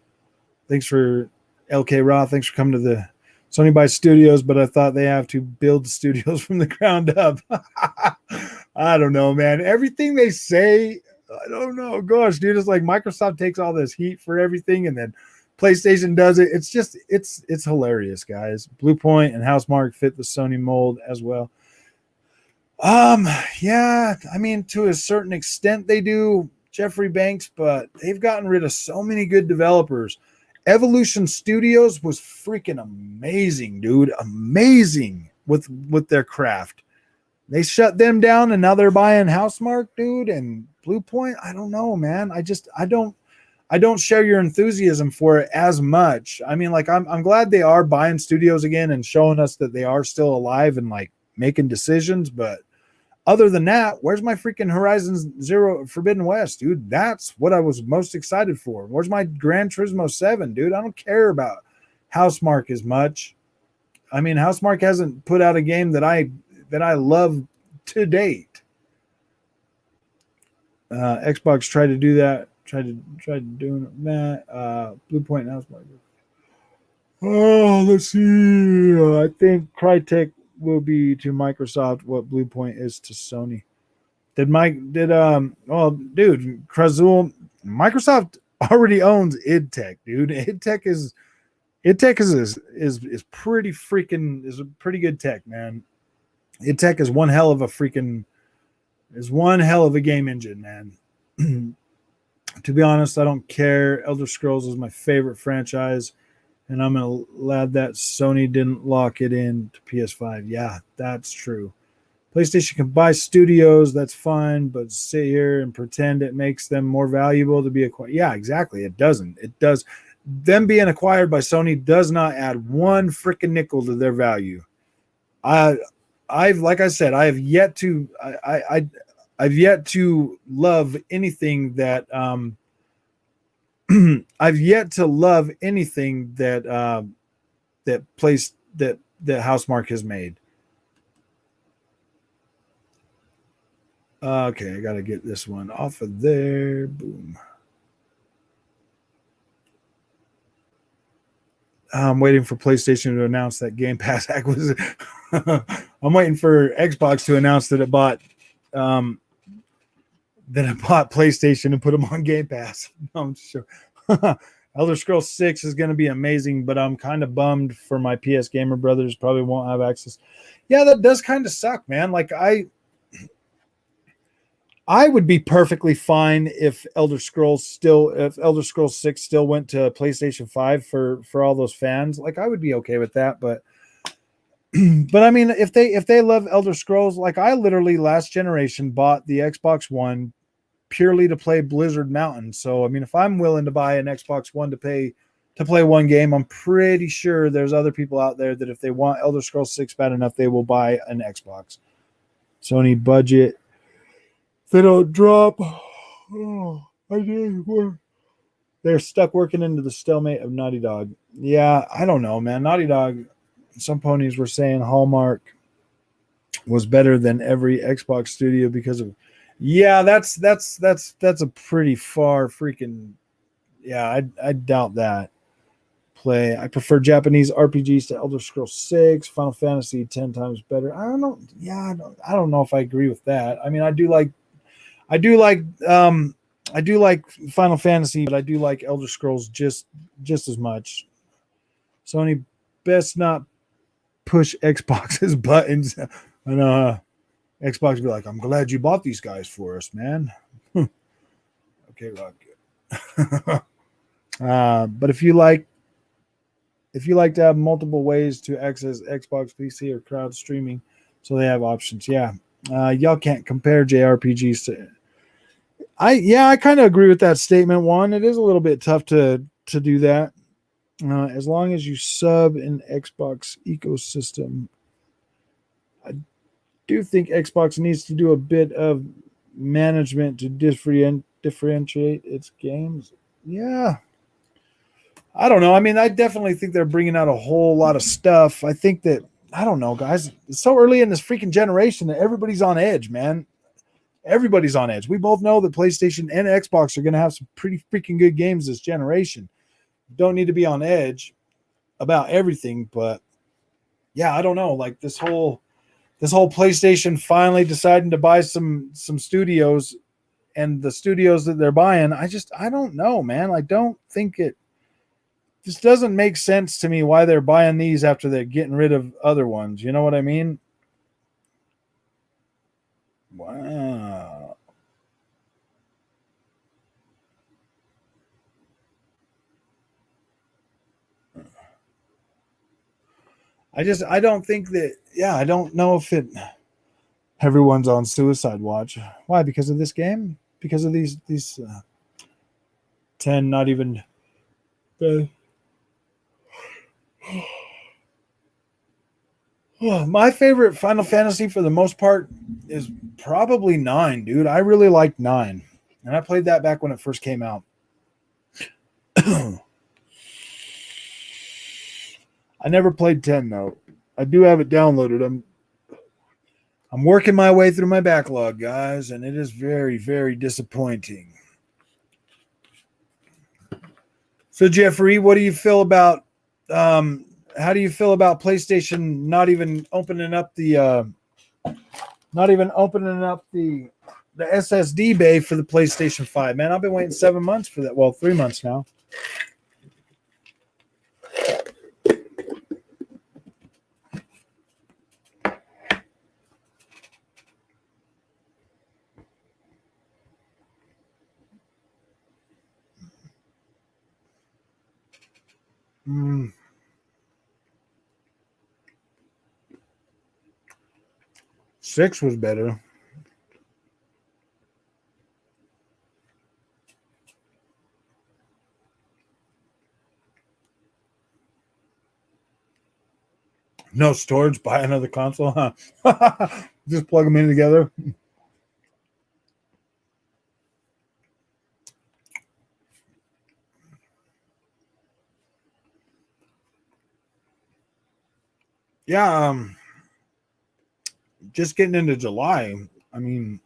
Thanks for LK Raw. Thanks for coming to the Sony buys studios, but I thought they have to build the studios from the ground up. I don't know, man. Everything they say, I don't know. Gosh, dude, it's like Microsoft takes all this heat for everything, and then PlayStation does it. It's just it's hilarious, guys. Blue Point and Housemarque fit the Sony mold as well. Yeah, I mean, to a certain extent they do, Jeffrey Banks, but they've gotten rid of so many good developers. Evolution Studios was freaking amazing, dude. Amazing with their craft. They shut them down, and now they're buying Housemarque, dude, and Blue Point. I don't know, man. I don't share your enthusiasm for it as much. I mean, like, I'm glad they are buying studios again and showing us that they are still alive and like making decisions. But other than that, where's my freaking Horizon Zero Forbidden West, dude? That's what I was most excited for. Where's my Gran Turismo 7, dude? I don't care about Housemarque as much. I mean, Housemarque hasn't put out a game that I love to date. Xbox tried to do that. Tried doing that. Blue Point and Housemarque. Oh, let's see. I think Crytek will be to Microsoft what Blue Point is to Sony. Dude, Krazul, Microsoft already owns idTech, dude. idTech is pretty freaking, is a pretty good tech, man. idTech is one hell of a game engine, man. To be honest, I don't care. Elder Scrolls is my favorite franchise, and I'm glad that Sony didn't lock it in to PS5. Yeah, that's true. PlayStation can buy studios, that's fine, but sit here and pretend it makes them more valuable to be acquired. Yeah, exactly. It doesn't. It does. Them being acquired by Sony does not add one freaking nickel to their value. I've like I said, I have yet to I've yet to love anything that I've yet to love anything that that Housemarque has made. Okay, I gotta get this one off of there. Boom. I'm waiting for PlayStation to announce that Game Pass acquisition. I'm waiting for Xbox to announce that it bought PlayStation and put them on Game Pass. I'm sure. Elder Scrolls 6 is going to be amazing, but I'm kind of bummed for my PS Gamer brothers. Probably won't have access. Yeah, that does kind of suck, man. Like, I would be perfectly fine if Elder Scrolls 6 still went to PlayStation 5 for all those fans. Like, I would be okay with that, but I mean, if they love Elder Scrolls, like, I literally last generation bought the Xbox One purely to play Blizzard Mountain. So I mean, if I'm willing to buy an Xbox One to play one game, I'm pretty sure there's other people out there that if they want Elder Scrolls 6 bad enough, they will buy an Xbox. Sony budget. They don't drop. Oh, I did work. They're stuck working into the stalemate of Naughty Dog. Yeah, I don't know, man. Naughty Dog, some ponies were saying Hallmark was better than every Xbox studio because of. Yeah, that's a pretty far freaking. Yeah, I doubt that. I prefer Japanese RPGs to Elder Scrolls 6, Final Fantasy 10 times better. I don't know. Yeah, I don't know if I agree with that. I mean, I do like I do like Final Fantasy, but I do like Elder Scrolls just as much. Sony best not push Xbox's buttons. I know Xbox be like, I'm glad you bought these guys for us, man. Okay, Rock. But if you like to have multiple ways to access Xbox, PC, or cloud streaming, so they have options. Yeah, y'all can't compare JRPGs to. I kind of agree with that statement. One, it is a little bit tough to do that. As long as you sub in Xbox ecosystem, I do think Xbox needs to do a bit of management to differentiate its games. Yeah, I don't know. I mean, I definitely think they're bringing out a whole lot of stuff. I think that I don't know, guys. It's so early in this freaking generation that everybody's on edge, man. Everybody's on edge. We both know that PlayStation and Xbox are going to have some pretty freaking good games this generation. Don't need to be on edge about everything, but yeah, I don't know. Like this whole PlayStation finally deciding to buy some studios and the studios that they're buying, I don't know, man. I don't think it just doesn't make sense to me why they're buying these after they're getting rid of other ones. You know what I mean? Wow. I don't think that I don't know if it everyone's on suicide watch. Why? Because of this game? Because of these 10 not even my favorite Final Fantasy for the most part is probably 9, dude. I really liked 9. And I played that back when it first came out. I never played 10 though. I do have it downloaded. I'm working my way through my backlog, guys, and it is very, very disappointing. So, Jeffrey, what do you feel about? How do you feel about PlayStation not even opening up the SSD bay for the PlayStation 5? Man, I've been waiting 7 months for that. Well, 3 months now. Mm. Six was better. No storage, buy another console, huh? Just plug them in together. Yeah, just getting into July. I mean,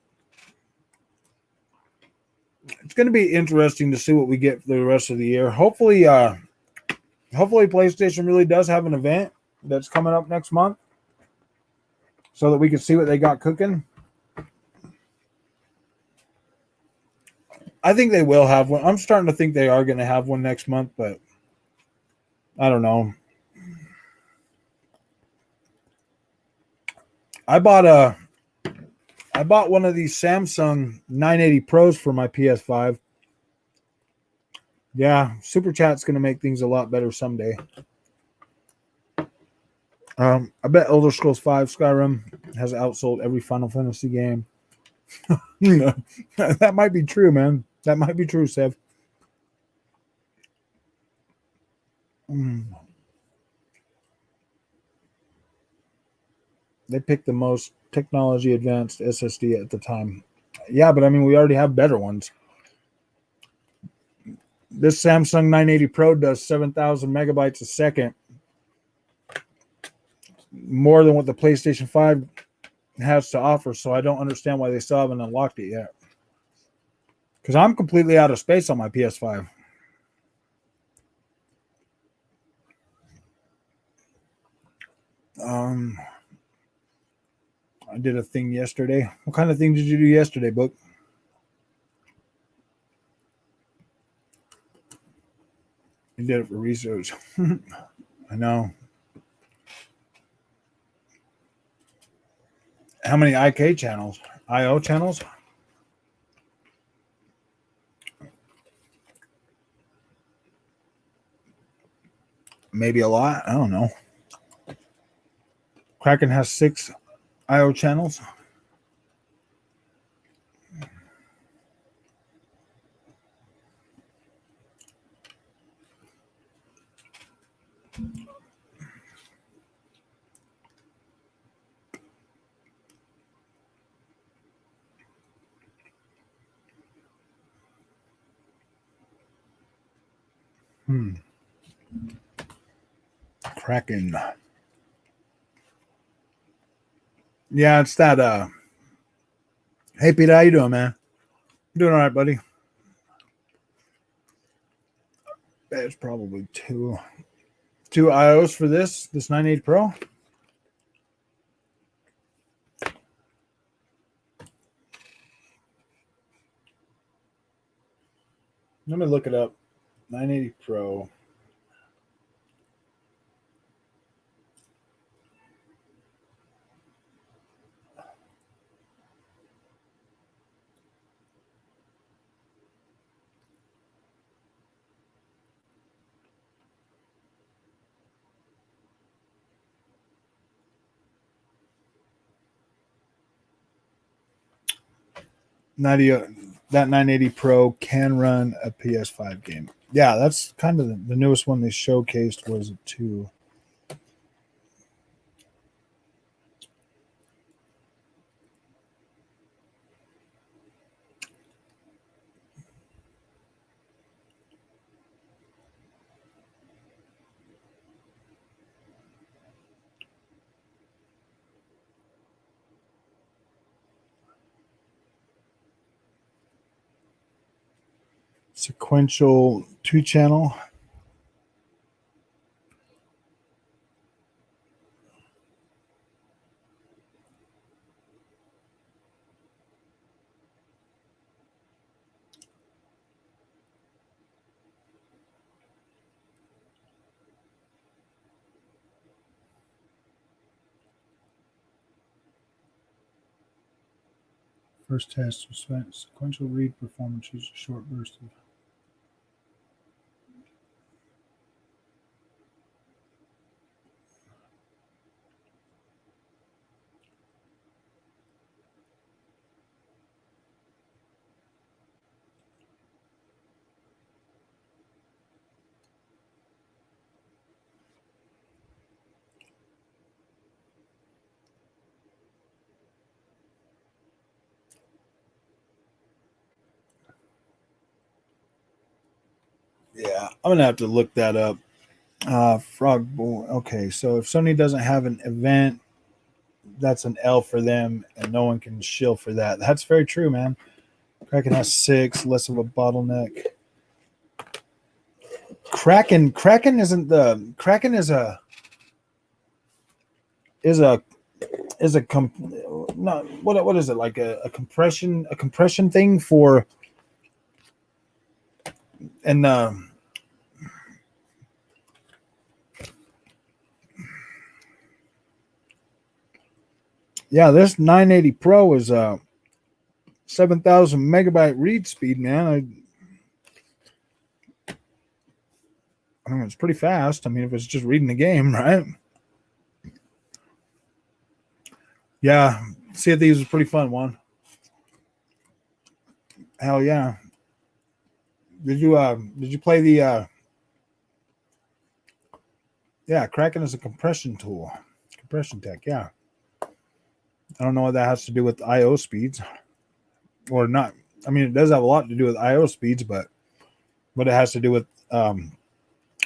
it's going to be interesting to see what we get for the rest of the year. Hopefully PlayStation really does have an event that's coming up next month so that we can see what they got cooking. I think they will have one. I'm starting to think they are going to have one next month, but I don't know. I bought one of these Samsung 980 Pros for my PS5. Yeah, Super Chat's going to make things a lot better someday. I bet Elder Scrolls 5 Skyrim has outsold every Final Fantasy game. That might be true, man. That might be true, Sev. They picked the most technology advanced SSD at the time. Yeah, but I mean, we already have better ones. This Samsung 980 Pro does 7,000 megabytes a second, more than what the PlayStation 5 has to offer. So I don't understand why they still haven't unlocked it yet. Because I'm completely out of space on my PS5. I did a thing yesterday. What kind of thing did you do yesterday, Book? He did it for research. I know. How many IK channels? IO channels? Maybe a lot. I don't know. Kraken has 6 IO channels. Kraken. Yeah, it's that. Hey, Peter, how you doing, man? Doing all right, buddy. There's probably two IOs for this 980 Pro. Let me look it up. 980 Pro. That 980 Pro can run a PS5 game. Yeah, that's kind of the newest one they showcased was a 2. Sequential 2-channel. First test was sequential read performance. Use a short burst of. Yeah, I'm gonna have to look that up. Frog Boy. Okay, so if Sony doesn't have an event, that's an L for them, and no one can shill for that. That's very true, man. Kraken has 6, less of a bottleneck. Kraken isn't the Kraken is a not what is it, like a compression thing for, and yeah, this 980 Pro is 7,000 megabyte read speed, man. I mean, it's pretty fast. I mean, if it's just reading the game, right? Yeah, Sea of Thieves was a pretty fun one. Hell yeah! Did you play the? Yeah, Kraken is a compression tool, compression tech. Yeah, I don't know what that has to do with I/O speeds, or not. I mean, it does have a lot to do with I/O speeds, but what it has to do with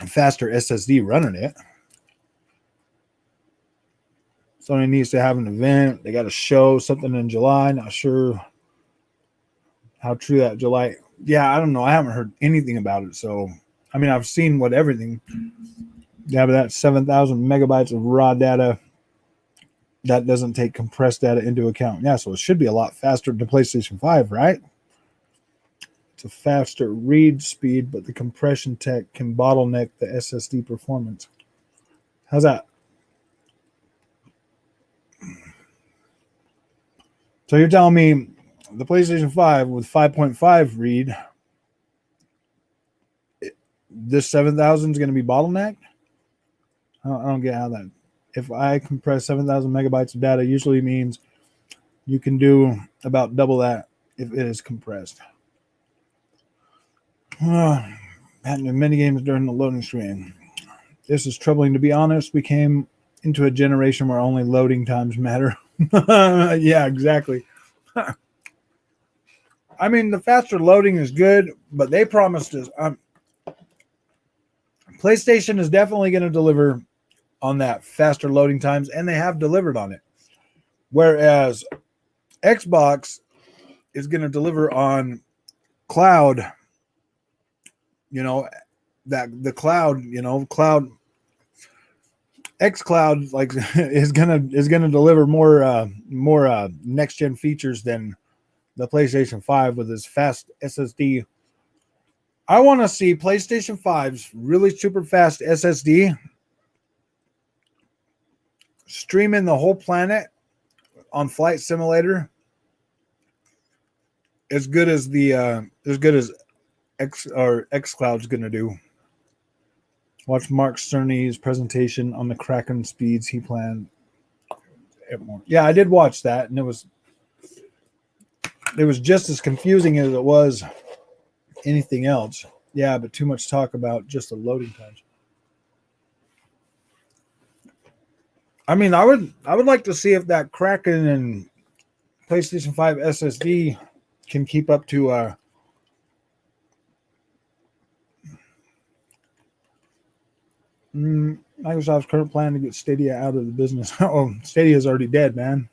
faster SSD running it. Sony needs to have an event. They got to show something in July. Not sure how true that July. Yeah, I don't know. I haven't heard anything about it. So, I mean, I've seen what everything. Yeah, but that's 7,000 megabytes of raw data. That doesn't take compressed data into account. Yeah, so it should be a lot faster than PlayStation 5, right? It's a faster read speed, but the compression tech can bottleneck the SSD performance. How's that? So you're telling me the PlayStation 5 with 5.5 read, this 7,000 is going to be bottlenecked? I don't get how that. If I compress 7,000 megabytes of data, usually means you can do about double that if it is compressed. Happened in many games during the loading screen. This is troubling, to be honest. We came into a generation where only loading times matter. Yeah, exactly. I mean, the faster loading is good, but they promised us. PlayStation is definitely going to deliver on that faster loading times, and they have delivered on it. Whereas Xbox is going to deliver on cloud, that the cloud, cloud xCloud like is gonna deliver more next gen features than the PlayStation 5 with its fast SSD. I want to see PlayStation 5's really super fast SSD streaming the whole planet on Flight Simulator as good as xCloud's gonna do. Watch Mark Cerny's presentation on the Kraken speeds he planned. Yeah, I did watch that, and it was just as confusing as it was anything else. Yeah, but too much talk about just the loading times. I mean, I would like to see if that Kraken and PlayStation 5 SSD can keep up to Microsoft's current plan to get Stadia out of the business. Oh, Stadia is already dead, man.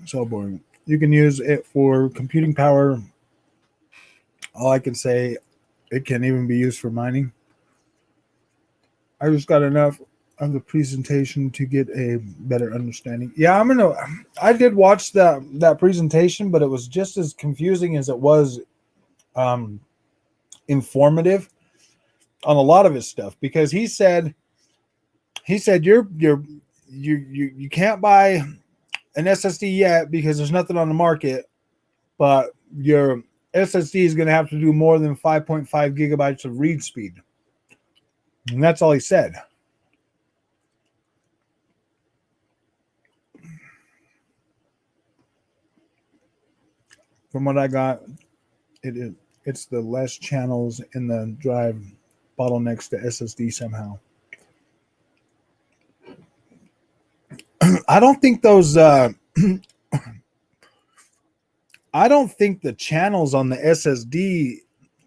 So boring. You can use it for computing power. All I can say, it can even be used for mining. I just got enough of the presentation to get a better understanding. Yeah, I did watch that presentation, but it was just as confusing as it was informative on a lot of his stuff, because he said you can't buy an SSD yet because there's nothing on the market, but your SSD is going to have to do more than 5.5 gigabytes of read speed. And that's all he said. From what I got, it's the less channels in the drive bottlenecks the SSD somehow. I don't think those I don't think the channels on the SSD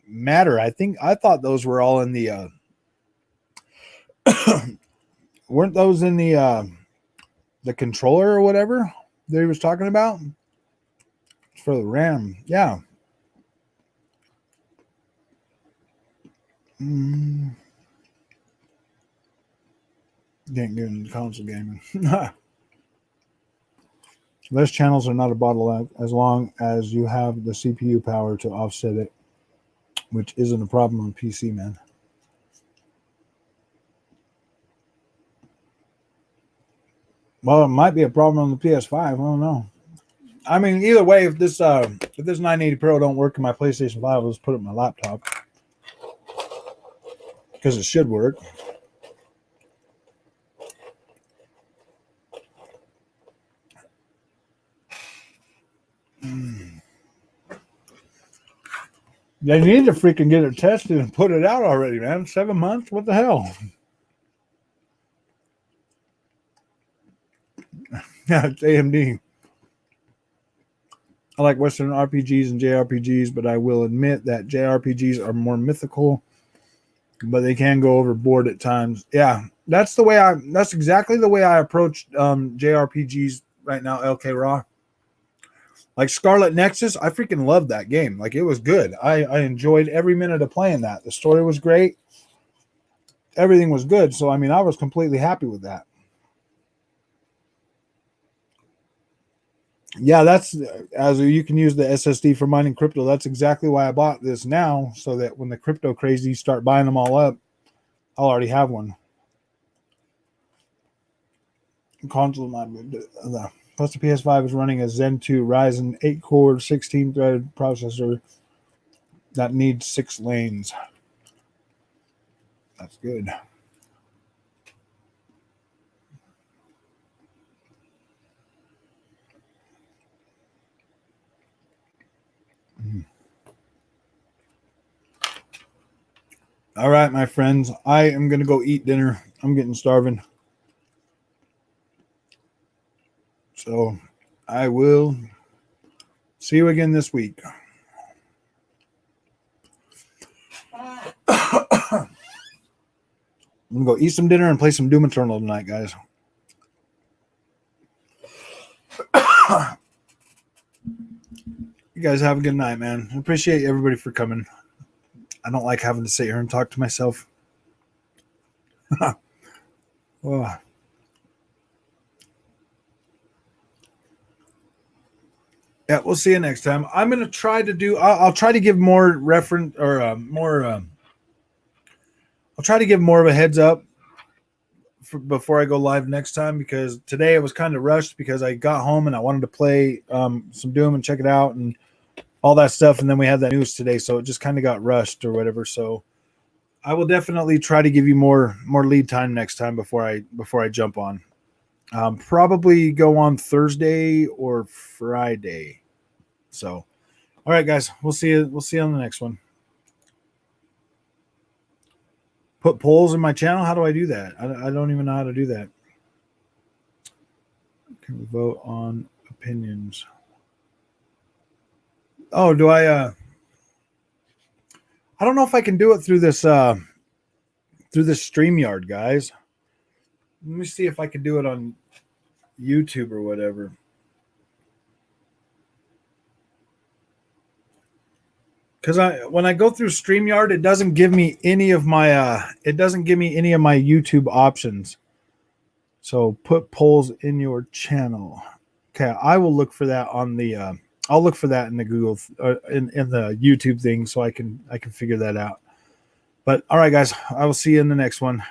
matter. I thought those were all in the weren't those in the controller or whatever that he was talking about? It's for the RAM. Yeah. Didn't get into console gaming. Less channels are not a bottleneck as long as you have the CPU power to offset it, which isn't a problem on PC, man. Well, it might be a problem on the PS5. I don't know. I mean, either way, if this 980 Pro don't work in my PlayStation 5, I'll just put it in my laptop because it should work. They need to freaking get it tested and put it out already, man. 7 months? What the hell? Yeah, it's AMD. I like Western RPGs and JRPGs, but I will admit that JRPGs are more mythical, but they can go overboard at times. Yeah, that's exactly the way I approach JRPGs right now, LK Raw. Like Scarlet Nexus, I freaking loved that game. Like, it was good. I enjoyed every minute of playing that. The story was great. Everything was good. So, I mean, I was completely happy with that. Yeah, that's as you can use the SSD for mining crypto. That's exactly why I bought this now, so that when the crypto crazies start buying them all up, I'll already have one. Console plus the PS5 is running a Zen 2 Ryzen 8 core 16 thread processor that needs 6 lanes. That's good. All right, my friends, I am going to go eat dinner. I'm getting starving. So I will see you again this week. I'm going to go eat some dinner and play some Doom Eternal tonight, guys. You guys have a good night, man. I appreciate everybody for coming. I don't like having to sit here and talk to myself. Oh. Yeah, we'll see you next time. I'm going to try to do, I'll try to give more reference or I'll try to give more of a heads up before I go live next time, because today it was kind of rushed because I got home and I wanted to play some Doom and check it out and all that stuff. And then we had that news today. So it just kind of got rushed or whatever. So I will definitely try to give you more lead time next time before I jump on. Probably go on Thursday or Friday. So, all right, guys, we'll see you on the next one. Put polls in my channel. How do I do that? I don't even know how to do that. Can we vote on opinions? Oh, do I don't know if I can do it through this StreamYard, guys. Let me see if I can do it on YouTube or whatever. Because when I go through StreamYard, it doesn't give me any of my YouTube options. So put polls in your channel. Okay, I will look for that on the I'll look for that in the Google in the YouTube thing, so I can figure that out. But all right, guys, I will see you in the next one.